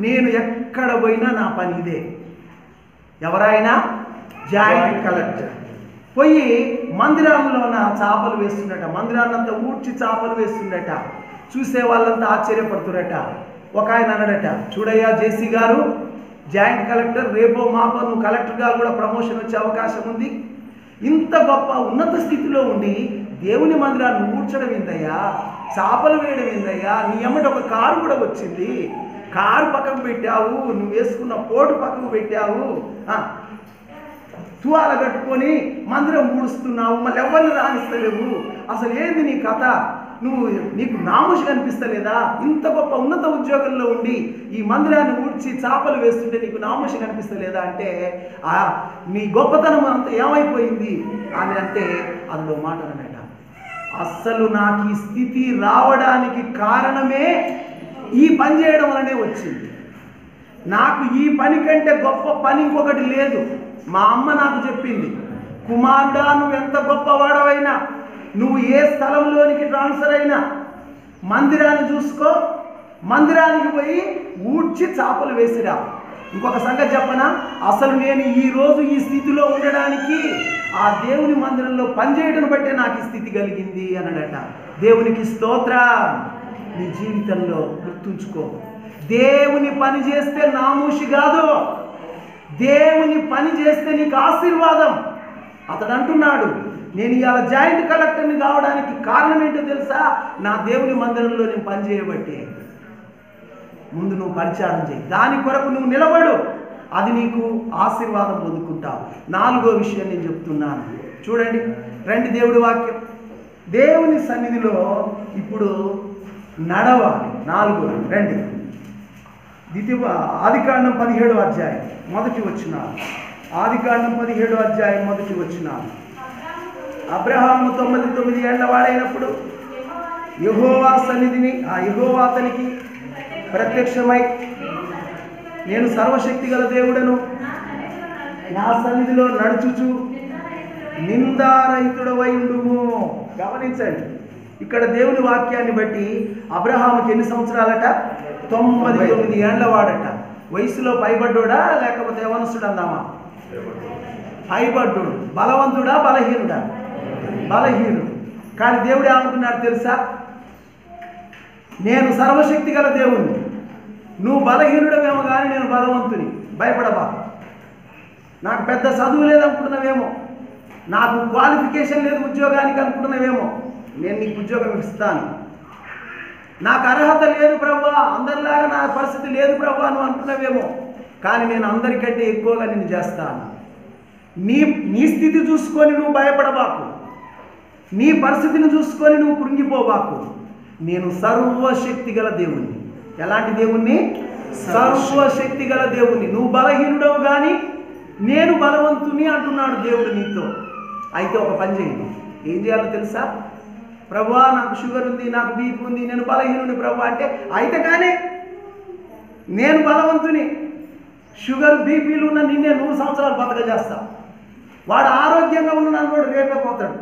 నేను ఎక్కడ పోయినా నా పని ఇదే. ఎవరైనా జాయింట్ కలెక్టర్ పోయి మందిరంలో నా చాపలు వేస్తుండట, మందిరాన్నంతా ఊడ్చి చాపలు వేస్తుండట. చూసే వాళ్ళంతా ఆశ్చర్యపడుతురట. ఒక ఆయన అన్నాడట, చూడయ్యా జేసీ గారు, జాయింట్ కలెక్టర్, రేపో మాపో నువ్వు కలెక్టర్గా కూడా ప్రమోషన్ వచ్చే అవకాశం ఉంది. ఇంత గొప్ప ఉన్నత స్థితిలో ఉండి దేవుని మందిరాన్ని ఊడ్చడం ఏందయ్యా, చాపలు వేయడం ఏందయ్యా, నీ ఎమ్మటి ఒక కారు కూడా వచ్చింది, కారు పక్కకు పెట్టావు, నువ్వు వేసుకున్న కోటు పక్కకు పెట్టావు, తువాల కట్టుకొని మందిరం ఊడుస్తున్నావు, మళ్ళీ ఎవరిని రాణిస్తలేవు, అసలు ఏంది నీ కథ? నీకు నామోషి కనిపిస్తలేదా? ఇంత గొప్ప ఉన్నత ఉద్యోగంలో ఉండి ఈ మందిరాన్ని ఊడ్చి చాపలు వేస్తుంటే నీకు నామోషి కనిపిస్తలేదా అంటే నీ గొప్పతనం అంత ఏమైపోయింది అని అంటే అందులో మాట అన్నట, అస్సలు నాకు ఈ స్థితి రావడానికి కారణమే ఈ పని చేయడం వలనే వచ్చింది. నాకు ఈ పని కంటే గొప్ప పని ఇంకొకటి లేదు. మా అమ్మ నాకు చెప్పింది, కుమారుడా నువ్వు ఎంత గొప్పవాడవైనా, నువ్వు ఏ స్థలంలోనికి ట్రాన్స్ఫర్ అయినా మందిరాన్ని చూసుకో, మందిరానికి పోయి ఊడ్చి చాపలు వేసిరా. ఇంకొక సంగతి చెప్పనా, అసలు నేను ఈరోజు ఈ స్థితిలో ఉండడానికి ఆ దేవుని మందిరంలో పనిచేయడం బట్టే నాకు ఈ స్థితి కలిగింది అన్నాడట. దేవునికి స్తోత్రం. నీ జీవితంలో గుర్తుంచుకో, దేవుని పని చేస్తే నామూషి కాదు, దేవుని పని చేస్తే నీకు ఆశీర్వాదం. అతడు అంటున్నాడు, నేను ఇవాళ జాయింట్ కలెక్టర్ని కావడానికి కారణం ఏంటో తెలుసా? నా దేవుని మందిరంలో నేను పని చేయబట్టే. ముందు నువ్వు పరిచారం చేయి, దాని కొరకు నువ్వు నిలబడు, అది నీకు ఆశీర్వాదం పొందుకుంటావు. 4వ విషయం నేను చెప్తున్నాను, చూడండి, రండి దేవుడి వాక్యం. దేవుని సన్నిధిలో ఇప్పుడు నడవాలి. 4 రండి, ఆదికాండం 17వ అధ్యాయం మొదటి వచనాలు. ఆదికాండం 17వ అధ్యాయం మొదటి వచనాలు. అబ్రహాము 99 ఏళ్ల వాడైనప్పుడు యెహోవా సన్నిధిని యెహోవా అతనికి ప్రత్యక్షమై, నేను సర్వశక్తిగల దేవుడను, నా సన్నిధిలో నడుచుచు నిందారహితుడవై ఉండుము. గమనించండి, ఇక్కడ దేవుని వాక్యాన్ని బట్టి అబ్రహాముకి ఎన్ని సంవత్సరాలట? 99 ఏళ్ల వాడట. వయసులో పైబడ్డోడా లేకపోతే యవనస్తుడు అందామా? పైబడ్డోడు. బలవంతుడా బలహీనుడా? బలహీనుడు. కానీ దేవుడు ఏమంటున్నాడు తెలుసా? నేను సర్వశక్తి గల దేవుణ్ణి, నువ్వు బలహీనుడమేమో కానీ నేను బలవంతుని, భయపడబా. నాకు పెద్ద చదువు లేదనుకుంటున్నావేమో, నాకు క్వాలిఫికేషన్ లేదు ఉద్యోగానికి అనుకుంటున్నావేమో, నేను నీకు ఉద్యోగం ఇస్తాను. నాకు అర్హత లేదు ప్రభువా, అందరిలాగా నా పరిస్థితి లేదు ప్రభువా నువ్వు అనుకున్నావేమో, కానీ నేను అందరికంటే ఎక్కువగా నిన్ను చేస్తాను. నీ స్థితి చూసుకొని నువ్వు భయపడబాకు, నీ పరిస్థితిని చూసుకొని నువ్వు కృంగిపోబాకు. నేను సర్వశక్తి గల దేవుణ్ణి. ఎలాంటి దేవుణ్ణి? సర్వశక్తి గల దేవుణ్ణి. నువ్వు బలహీనుడవు కానీ నేను బలవంతుని అంటున్నాడు దేవుడు నీతో. అయితే ఒక పని చేయండి, ఏం చేయాలో తెలుసా? ప్రభువా నాకు షుగర్ ఉంది, నాకు బీపీ ఉంది, నేను బలహీనుని ప్రభు అంటే, అయితే కానీ నేను బలవంతుని, షుగర్ బీపీలు ఉన్న నిన్నే 100 సంవత్సరాలు బతక చేస్తావు. వాడు ఆరోగ్యంగా ఉన్న వాడు రేపే పోతాడు,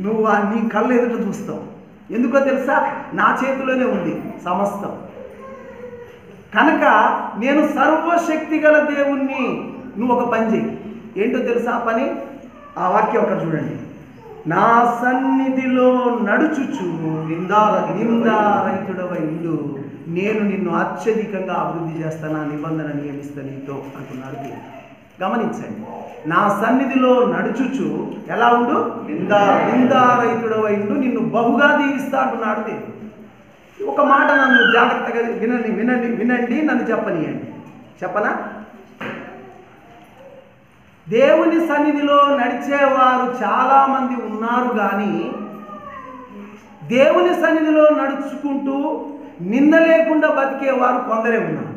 నువ్వు నీ కళ్ళు ఎదుట చూస్తావు. ఎందుకో తెలుసా? నా చేతిలోనే ఉంది సమస్తం. కనుక నేను సర్వశక్తి గల దేవుణ్ణి. నువ్వు ఒక పని చేయి, ఏంటో తెలుసా పని? ఆ వాక్యం ఒకటి చూడండి. నా సన్నిధిలో నడుచుచు నిందారహితుడవై ఉండు, నేను నిన్ను అత్యధికంగా అభివృద్ధి చేస్తాను, నా నిబంధన నియమిస్తా నీతో అంటున్నాడు దేవుడు. గమనించండి, నా సన్నిధిలో నడుచుచు ఎలా ఉండు? నిందారహితుడవై ఉండు, నిన్ను బహుగా దీవిస్తా అంటున్నాడు దేవుడు. ఒక మాట నన్ను జాగ్రత్తగా వినండి, నన్ను చెప్పనియండి. చెప్పనా? దేవుని సన్నిధిలో నడిచేవారు చాలామంది ఉన్నారు, కానీ దేవుని సన్నిధిలో నడుచుకుంటూ నింద లేకుండా బతికేవారు కొందరే ఉన్నారు.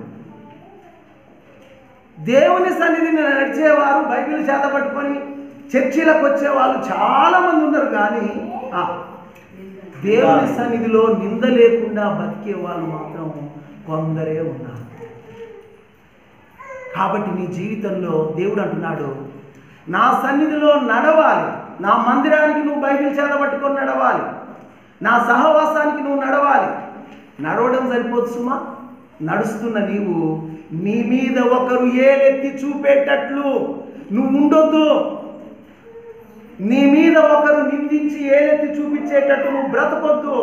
దేవుని సన్నిధిని నడిచేవారు, బైబిల్ చేతపట్టుకొని చర్చిలకు వచ్చేవాళ్ళు చాలామంది ఉన్నారు, కానీ దేవుని సన్నిధిలో నింద లేకుండా బతికే వాళ్ళు మాత్రం కొందరే ఉన్నారు. కాబట్టి నీ జీవితంలో దేవుడు అంటున్నాడు, నా సన్నిధిలో నడవాలి, నా మందిరానికి నువ్వు బైబిల్ చేతబట్టుకొని నడవాలి, నా సహవాసానికి నువ్వు నడవాలి. నడవడం సరిపోదు సుమా, నడుస్తున్న నీవు నీ మీద ఒకరు ఏలెత్తి చూపేటట్లు నువ్వు ఉండొద్దు. నీ మీద ఒకరు నిందించి ఏలెత్తి చూపించేటట్టు నువ్వు బ్రతకొద్దు.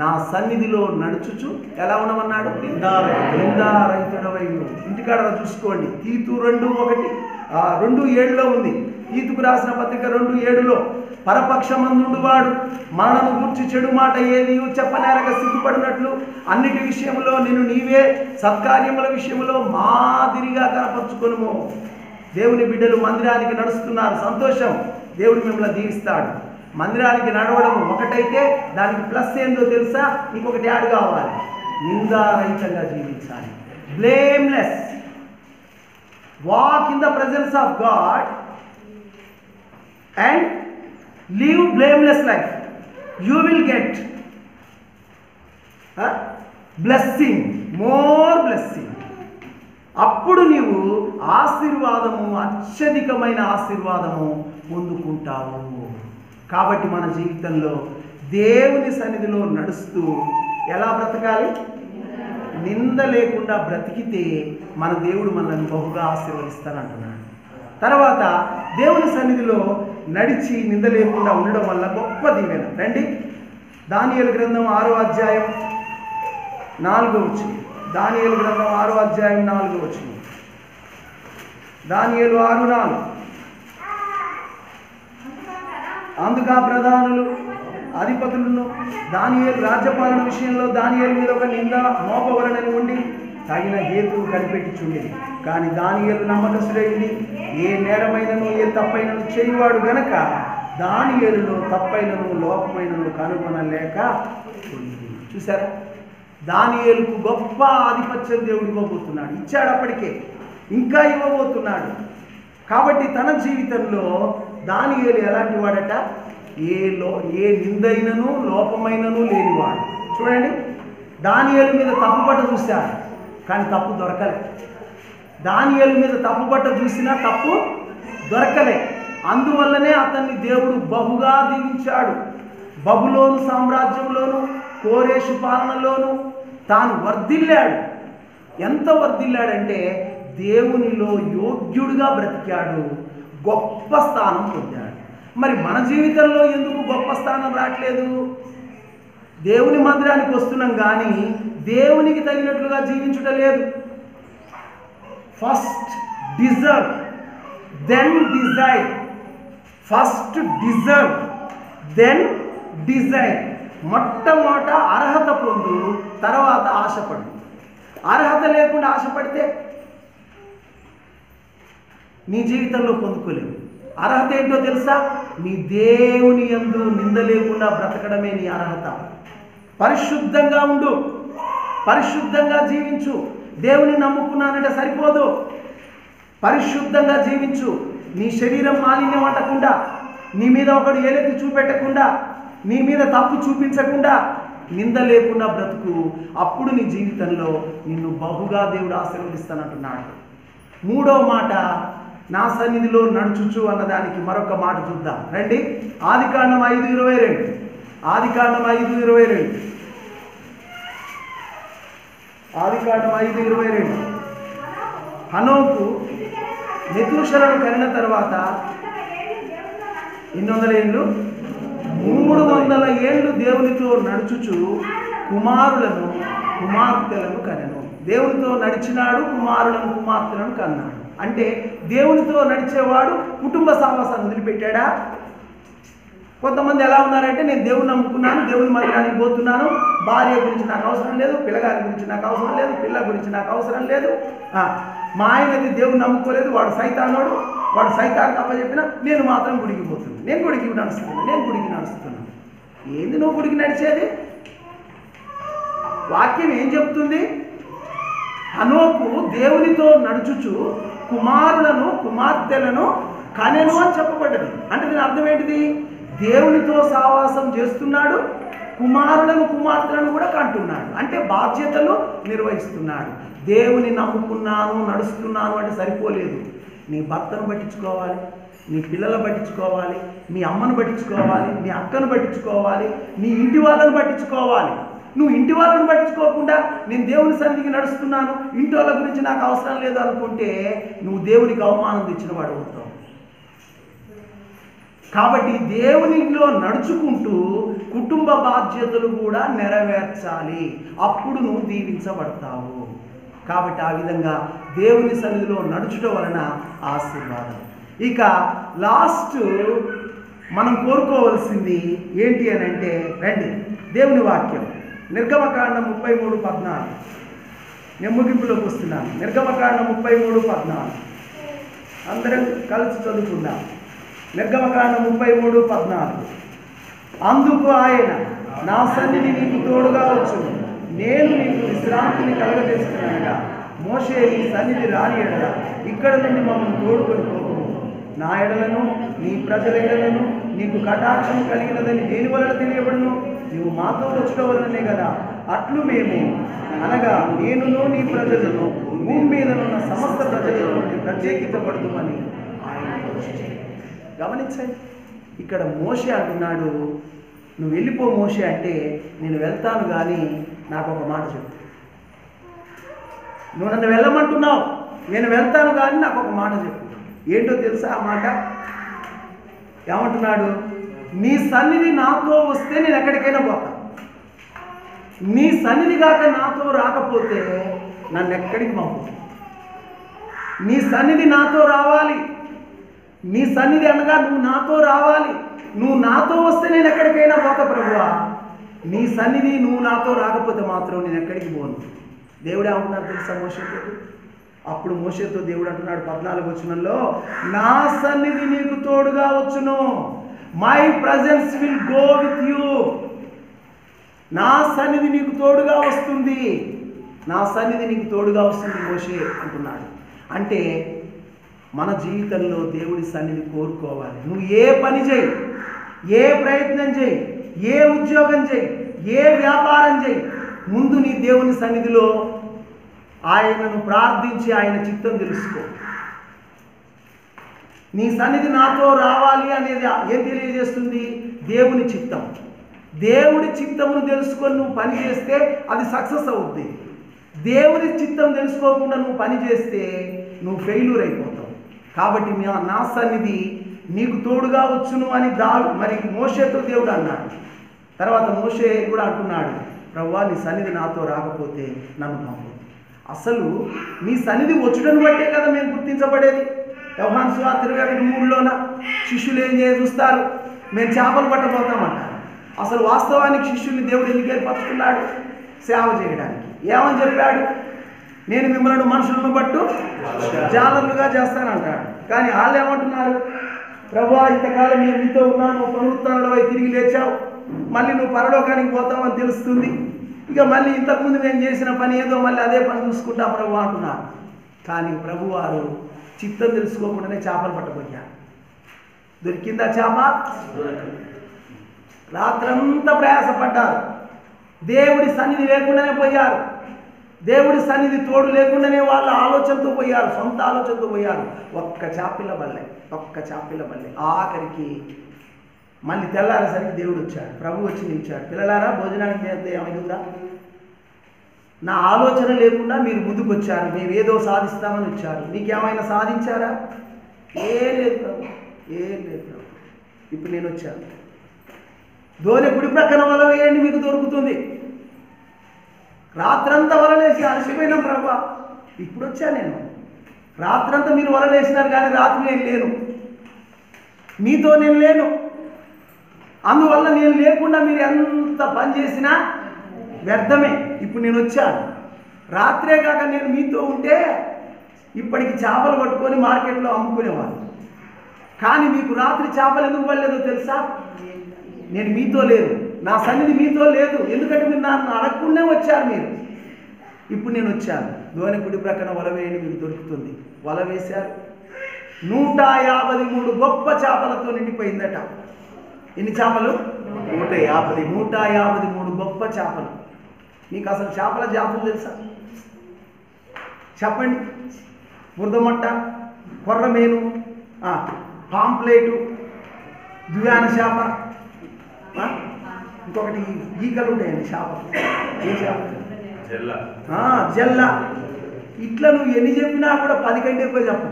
నా సన్నిధిలో నడుచుచు ఎలా ఉండమన్నాడు? నిందారహితుడవై ఉండు. ఇంటికాడ చూసుకోండి, తీతు 2:1-2:7 ఉంది. తీతుకు రాసిన పత్రిక 2:7 పరపక్షమందుండువాడు మరణము గూర్చి చెడు మాట ఏది చెప్పనేరక సిగ్గుపడినట్లు అన్నిటి విషయంలో నేను నీవే సత్కార్యముల విషయంలో మాదిరిగా కనపరుచుకొనుము. దేవుని బిడ్డలు మందిరానికి నడుస్తున్నారు, సంతోషం, దేవుడు మిమ్మల్ని దీవిస్తాడు. మందిరానికి నడవడం ఒకటైతే దానికి ప్లస్ ఏందో తెలుసా? ఇంకొకటి యాడ్ కావాలి, నిందారహితంగా జీవించాలి. Blameless. Walk in the presence of God and live blameless life. You will get blessing, more blessing. అప్పుడు నీవు ఆశీర్వాదము, అత్యధికమైన ఆశీర్వాదము పొందుకుంటావు. కాబట్టి మన జీవితంలో దేవుని సన్నిధిలో నడుస్తూ ఎలా బ్రతకాలి? నింద లేకుండా బ్రతికితే మన దేవుడు మనల్ని బహుగా ఆశీర్వదిస్తానంటున్నాడు. తర్వాత దేవుని సన్నిధిలో నడిచి నింద లేకుండా ఉండడం వల్ల గొప్ప దీవెన. రండి, దానియేలు గ్రంథం 6వ అధ్యాయం 4వ వచనం. దానియేలు గ్రంథం 6వ అధ్యాయం 4వ వచనం. దానియేలు 6:4. అందుకు ఆ ప్రధానులు అధిపతులను దానియేలు రాజ్యపాలన విషయంలో దానియేలు మీద ఒక నింద మోపవలనని ఉండి తగిన హేతువు కనిపెట్టుచుండేది. కానీ దానియేలు నమ్మకస్తుడైంది, ఏ నేరమైనను ఏ తప్పైనను చేయువాడు గనక దానియేలులో తప్పైనను లోపమైనను కనుగొనలేక. చూసారా, దానియేలుకు గొప్ప ఆధిపత్యం దేవుడు ఇవ్వబోతున్నాడు. ఇచ్చాడు, అప్పటికే ఇంకా ఇవ్వబోతున్నాడు. కాబట్టి తన జీవితంలో దానియేలు ఎలాంటి వాడట? ఏ నిందైనను లోపమైనను లేనివాడు. చూడండి, దానియేలు మీద తప్పుపట్ట చూశాడు, కానీ తప్పు దొరకలే. దానియేలు మీద తప్పుపట్ట చూసినా తప్పు దొరకలే. అందువల్లనే అతన్ని దేవుడు బహుగా దీవించాడు. బబులోను సామ్రాజ్యంలోను కోరేషు పాలనలోను తాను వర్ధిల్లాడు. ఎంత వర్ధిల్లాడంటే దేవునిలో యోగ్యుడిగా బ్రతికాడు, గొప్ప స్థానం పొందాడు. మరి మన జీవితంలో ఎందుకు గొప్ప స్థానం రావట్లేదు? దేవుని మందిరానికి వస్తున్నాం కానీ దేవునికి తగినట్లుగా జీవించుట లేదు. First deserve then desire. First deserve then desire. మొట్టమొదట అర్హత పొందు, తర్వాత ఆశపడు. అర్హత లేకుండా ఆశపడితే నీ జీవితంలో పొందుకోలేవు. అర్హత ఏంటో తెలుసా? నీ దేవుని యందు నింద లేకుండా బ్రతకడమే నీ అర్హత. పరిశుద్ధంగా ఉండు, పరిశుద్ధంగా జీవించు. దేవుని నమ్ముకున్నానంటే సరిపోదు, పరిశుద్ధంగా జీవించు. నీ శరీరం మాలిన్యం అంటకుండా, నీ మీద ఒకడు ఏలెత్తి చూపెట్టకుండా, నీ మీద తప్పు చూపించకుండా నింద లేకుండా బ్రతుకు. అప్పుడు నీ జీవితంలో నిన్ను బహుగా దేవుడు ఆశీర్వదిస్తానంటున్నాడు. మూడవ మాట, నా సన్నిధిలో నడుచుచు అన్నదానికి మరొక మాట చూద్దాం. రండి, ఆదికాండం 5:22. ఆదికాండం 5:22. ఆదికాండం 5:22. హనోకు మెతూషలను కనిన తర్వాత ఎన్ని వందల ఏళ్ళు? 300 ఏళ్ళు దేవునితో నడుచుచు కుమారులను కుమార్తెలను కనెను. దేవునితో నడిచినాడు, కుమారులను కుమార్తెలను కన్నాడు. అంటే దేవునితో నడిచేవాడు కుటుంబ సహవాసాన్ని వదిలిపెట్టాడా? కొంతమంది ఎలా ఉన్నారంటే, నేను దేవుని నమ్ముకున్నాను, దేవుని మందిరానికి పోతున్నాను, భార్య గురించి నాకు అవసరం లేదు, పిల్లగారి గురించి నాకు అవసరం లేదు, పిల్ల గురించి నాకు అవసరం లేదు, మా ఆయనది దేవుని నమ్ముకోలేదు, వాడు సైతానోడు, వాడు సైతానికి అప్పచెప్పినా నేను మాత్రం గుడికి పోతున్నాను, నేను గుడికి నడుస్తున్నాను. ఏంది నువ్వు గుడికి నడిచేది? వాక్యం ఏం చెప్తుంది? హనోకు దేవునితో నడుచుచు కుమారులను కుమార్తెలను కనెను అని చెప్పబడ్డది. అంటే దీని అర్థం ఏంటిది? దేవునితో సహవాసం చేస్తున్నాడు, కుమారులను కుమార్తెలను కూడా కంటున్నాడు. అంటే బాధ్యతలు నిర్వహిస్తున్నాడు. దేవుని నమ్ముకున్నాను, నడుస్తున్నాను అంటే సరిపోలేదు. నీ భర్తను పట్టించుకోవాలి, నీ పిల్లలను పట్టించుకోవాలి, మీ అమ్మను పట్టించుకోవాలి, నీ అక్కను పట్టించుకోవాలి, నీ ఇంటి వాళ్ళను పట్టించుకోవాలి. నువ్వు ఇంటి వాళ్ళని పట్టించుకోకుండా నేను దేవుని సన్నిధికి నడుస్తున్నాను, ఇంటి వాళ్ళ గురించి నాకు అవసరం లేదు అనుకుంటే నువ్వు దేవునికి అవమానం తెచ్చిన వాడు అవుతావు. కాబట్టి దేవునిలో నడుచుకుంటూ కుటుంబ బాధ్యతలు కూడా నెరవేర్చాలి. అప్పుడు నువ్వు దీవించబడతావు. కాబట్టి ఆ విధంగా దేవుని సన్నిధిలో నడుచుట వలన ఆశీర్వాదం. ఇక లాస్ట్ మనం కోరుకోవలసింది ఏంటి అని అంటే, రండి దేవుని వాక్యం నిర్గమకాండం 33:14. నేను ముగింపులోకి వస్తున్నాను. నిర్గమకాండం 33:14 అందరం కలిసి చదువుకుందాం. నిర్గమకాండం 33:14. అందుకు ఆయన, నా సన్నిధి నీకు తోడుగా వచ్చును, నేను నీకు విశ్రాంతిని కలగజేస్తున్నానుగా. మోషే నీ సన్నిధి రాని ఎడల ఇక్కడ నుండి మమ్మల్ని తోడుకొని పోకుము. నా ఎడలను నీ ప్రజల ఎడలను నీకు కటాక్షం కలిగినదని దేని వలన తెలియబడును? నువ్వు మాతో వచ్చడం వలననే కదా. అట్లు మేము, అనగా నేనును నీ ప్రజలను భూమి మీద ఉన్న సమస్త ప్రజల నుండి ప్రత్యేకించబడుతుందని ఆయన గమనించండి. ఇక్కడ మోషే అంటున్నాడు, నువ్వు వెళ్ళిపో మోషే అంటే, నేను వెళ్తాను కానీ నాకు ఒక మాట చెప్పు. నువ్వు నన్ను వెళ్ళమంటున్నావు, నేను వెళ్తాను కానీ నాకు ఒక మాట చెప్పు. ఏంటో తెలుసా ఆ మాట? ఏమంటున్నాడు? నీ సన్నిధి నాతో వస్తే నేను ఎక్కడికైనా పోతాను. నీ సన్నిధి కాక నాతో రాకపోతే నన్ను ఎక్కడికి పంపు. నీ సన్నిధి నాతో రావాలి. నీ సన్నిధి అనగా నువ్వు నాతో రావాలి. నువ్వు నాతో వస్తే నేను ఎక్కడికైనా పోతా ప్రభువా. నీ సన్నిధి నువ్వు నాతో రాకపోతే మాత్రం నేను ఎక్కడికి పోను. దేవుడు ఏమంటున్నాడు తెలుసా మోషేతో? అప్పుడు మోషేతో దేవుడు అంటున్నాడు 14వ వచనంలో, నా సన్నిధి నీకు తోడుగా వచ్చును, my presence will go with you. నా సన్నిధి నీకు తోడుగా వస్తుంది, నా సన్నిధి నీకు తోడుగా వస్తుంది మోషే అంటున్నాడు. అంటే మన జీవితంలో దేవుడి సన్నిధి కోరుకోవాలి. నువ్వు ఏ పని చేయి, ఏ ప్రయత్నం చేయి, ఏ ఉద్యోగం చేయి, ఏ వ్యాపారం చేయి, ముందు నీ దేవుని సన్నిధిలో ఆయనను ప్రార్థించి ఆయన చిత్తం తెలుసుకో. నీ సన్నిధి నాతో రావాలి అనేది ఏం తెలియజేస్తుంది? దేవుని చిత్తం. దేవుడి చిత్తమును తెలుసుకొని నువ్వు పని చేస్తే అది సక్సెస్ అవుద్ది. దేవుని చిత్తం తెలుసుకోకుండా నువ్వు పని చేస్తే నువ్వు ఫెయిల్యూర్ అయిపోతావు. కాబట్టి నా సన్నిధి నీకు తోడుగా వచ్చును అని మరి మోషేతో దేవుడు అన్నాడు. తర్వాత మోషే కూడా అంటున్నాడు, ప్రభువా నీ సన్నిధి నాతో రాకపోతే నన్ను పంపు. అసలు నీ సన్నిధి వచ్చుడని బట్టే కదా మేము గుర్తించబడేది. యోహాను సువార్త 21:3లోన శిష్యులు ఏం చూస్తారు? మేము చేపలు పట్టబోతామంటారు. అసలు వాస్తవానికి శిష్యుల్ని దేవుడు ఎందుకు ఏర్పరచుకున్నాడు? సేవ చేయడానికి. ఏమని చెప్పాడు? నేను మిమ్మల్ని మనుషులను బట్టు జాలర్లుగా చేస్తానంటాడు. కానీ వాళ్ళు ఏమంటున్నారు? ప్రభువా ఇంతకాలం మేము మీతో ఉన్నాను, పునరుత్థానంలో తిరిగి లేచావు, మళ్ళీ నువ్వు పరలోకానికి పోతావు అని తెలుస్తుంది, ఇక మళ్ళీ ఇంతకుముందు మేము చేసిన పని ఏదో మళ్ళీ అదే పని చూసుకుంటాం ప్రభు అంటున్నారు. కానీ ప్రభు వారు చిత్తం తెలుసుకోకుండానే చేపలు పట్టబోయారు. దొరికిందా చేప? రాత్రంతా ప్రయాసపడ్డారు. దేవుడి సన్నిధి లేకుండానే పోయారు. దేవుడి సన్నిధి తోడు లేకుండానే వాళ్ళ ఆలోచనతో పోయారు, సొంత ఆలోచనతో పోయారు. ఒక్క చేపల బల్లె ఆఖరికి మళ్ళీ తెల్లారేసరికి దేవుడు వచ్చాడు, ప్రభు వచ్చి నిలిచాడు. పిల్లలారా భోజనానికి చేస్తే ఏమైందా? నా ఆలోచన లేకుండా మీరు ముందుకు వచ్చారు, మేము ఏదో సాధిస్తామని వచ్చారు. మీకేమైనా సాధించారా? ఏం లేదు ప్రభు, ఏం లేదు ప్రభు. ఇప్పుడు నేను వచ్చాను. ధోని కుడి ప్రక్కన వల వేయండి, మీకు దొరుకుతుంది. రాత్రంతా వలలేసి అలసిపోయినాం ప్రభా, ఇప్పుడు వచ్చా నేను. రాత్రంతా మీరు వలలేసినారు కానీ రాత్రి నేను లేను, మీతో నేను లేను. అందువల్ల నేను లేకుండా మీరు ఎంత పని చేసినా వ్యర్థమే. ఇప్పుడు నేను వచ్చాను. రాత్రే కాక నేను మీతో ఉంటే ఇప్పటికి చేపలు పట్టుకొని మార్కెట్లో అమ్ముకునేవాళ్ళు. కానీ మీకు రాత్రి చేపలు ఎందుకు పడలేదో తెలుసా? నేను మీతో లేదు, నా సన్నిధి మీతో లేదు. ఎందుకంటే మీరు నన్ను అడగకుండా వచ్చారు. మీరు ఇప్పుడు నేను వచ్చాను. ధోని కుడి ప్రక్కన వల వేయండి, మీకు దొరుకుతుంది. వల వేశారు. 153 గొప్ప చేపలతో నిండిపోయిందట. ఎన్ని చేపలు? 153 గొప్ప చేపలు. మీకు అసలు చేపల జాతులు తెలుసా? చెప్పండి. బురదమట్ట, కొర్రమేను, పాంప్లేటు, దువ్యాన చేప, ఇంకొకటి ఈకలు ఉంటాయండి చేప. ఏ చేప? జల్ల. ఇట్లా నువ్వు ఎన్ని చెప్పినా కూడా 10 కంటే ఎక్కువ చెప్పు.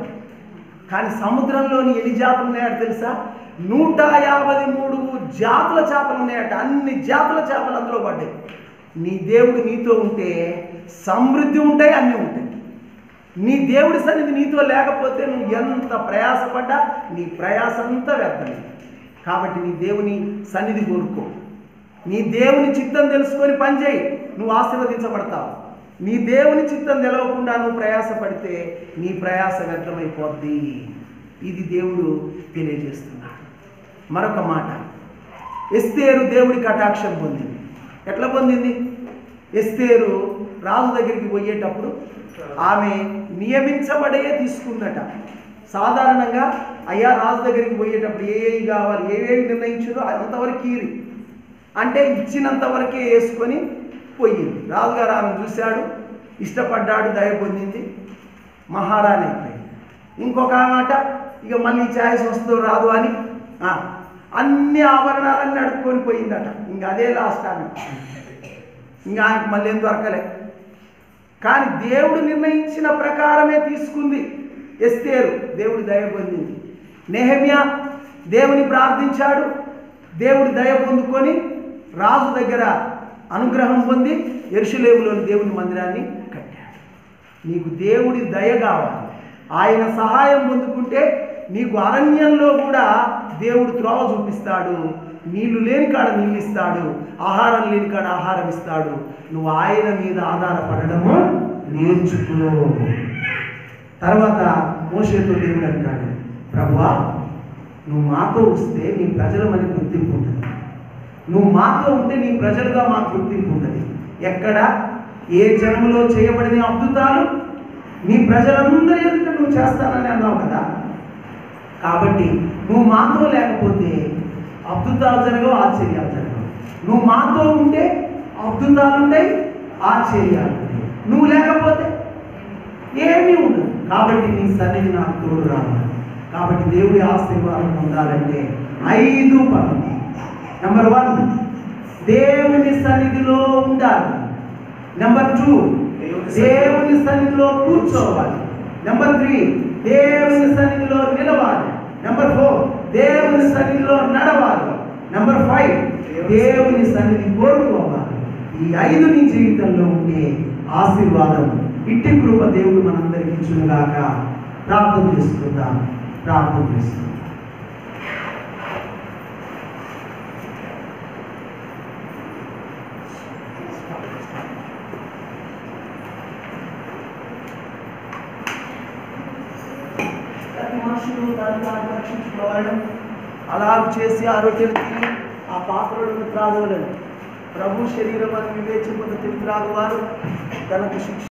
కానీ సముద్రంలోని ఎన్ని జాతులు ఉన్నాయట తెలుసా? 153 జాతుల చేపలు ఉన్నాయట. అన్ని జాతుల చేపలు అందులో పడ్డాయి. నీ దేవుడు నీతో ఉంటే సమృద్ధి ఉంటాయి, అన్నీ ఉంటాయి. నీ దేవుడి సన్నిధి నీతో లేకపోతే నువ్వు ఎంత ప్రయాసపడ్డా నీ ప్రయాసంతా వ్యర్థమే. కాబట్టి నీ దేవుని సన్నిధి కోరుకో, నీ దేవుని చిత్తం తెలుసుకొని పనిచేయి, నువ్వు ఆశీర్వదించబడతావు. నీ దేవుని చిత్తం తెలవకుండా నువ్వు ప్రయాసపడితే నీ ప్రయాస వ్యర్థమైపోద్ది. ఇది దేవుడు తెలియజేస్తున్నాడు. మరొక మాట, ఎస్తేరు దేవుడి కటాక్షం పొందింది. ఎట్లా పొందింది? ఎస్తేరు రాజు దగ్గరికి పోయేటప్పుడు ఆమె నియమించబడే తీసుకుందట. సాధారణంగా అయ్యా రాజు దగ్గరికి పోయేటప్పుడు ఏవి కావాలి, ఏవేవి నిర్ణయించారో అంతవరకు ఈరి అంటే ఇచ్చినంత వరకే వేసుకొని పోయింది. రాజుగారు ఆమె చూశాడు, ఇష్టపడ్డాడు, దయ పొందింది, మహారాణి అయిపోయింది. ఇంకొక మాట, ఇక మళ్ళీ ఛాయిస్ వస్తుందో రాదు అని అన్ని ఆభరణాలన్నీ అడుక్కొని పోయిందట. ఇంక అదే లాస్ట్ ఆమె, ఇంకా ఆమెకు మళ్ళీ ఏం దొరకలే. కానీ దేవుడు నిర్ణయించిన ప్రకారమే తీసుకుంది ఎస్తేరు, దేవుడి దయ పొందింది. నెహెమ్యా దేవుని ప్రార్థించాడు, దేవుడి దయ పొందుకొని రాజు దగ్గర అనుగ్రహం పొంది యెరూషలేములోని దేవుని మందిరాన్ని కట్టాడు. నీకు దేవుడి దయ కావాలి, ఆయన సహాయం పొందుకుంటే నీకు అరణ్యంలో కూడా దేవుడు త్రోవ చూపిస్తాడు, నీళ్లు లేని కాడ నీళ్ళు ఇస్తాడు, ఆహారం లేని కాడ ఆహారం ఇస్తాడు. నువ్వు ఆయన మీద ఆధారపడడము నేర్చుకో. తర్వాత మోషేతో దేవుడు అంటాడు, ప్రభువా నువ్వు మాతో వస్తే నీ ప్రజల మనకి గుర్తింపు ఉంటుంది, నువ్వు మాతో ఉంటే నీ ప్రజలుగా మాకు గుర్తింపు ఉంటుంది. ఎక్కడ ఏ జన్మలో చేయబడిన అద్భుతాలు నీ ప్రజలందరి ఎదుట నువ్వు చేస్తానని అన్నావు కదా. కాబట్టి నువ్వు మాతో లేకపోతే అద్భుతాలు జరగవు, ఆశ్చర్యాలు జరగవు. నువ్వు మాతో ఉంటే అద్భుతాలు ఉంటాయి, ఆశ్చర్యాలు ఉంటాయి. నువ్వు లేకపోతే ఏమీ ఉండదు. కాబట్టి నీ సన్నిధి నాకు తోడు రావాలి. కాబట్టి దేవుడి ఆశీర్వాదం పొందాలంటే 5 పనులు. నెంబర్ 1, దేవుని సన్నిధిలో ఉండాలి. నెంబర్ 2, దేవుని సన్నిధిలో కూర్చోవాలి. నెంబర్ 3, దేవుని సన్నిధిలో నిలవాలి. నెంబర్ 4, దేవుని సన్నిధిలో నడవాలి. నెంబర్ 5, దేవుని సన్నిధి కోరుకోవాలి. ఈ 5 నీ జీవితంలో ఉంటే ఆశీర్వాదం, ఇట్టి కృప దేవుడు మనందరికీ ఇచ్చునుగాక. ప్రార్థన చేసుకుందాం. ప్రార్థన చేస్తున్నాం. మనుషులు దాన్ని రక్షించుకోవాలి. అలా చేసి ఆరోగ్యం తిని ఆ పాత్రలను త్రాగవలను. ప్రభు శరీరం అని వివేచింపద తిని త్రాగువారు తనకు శిక్ష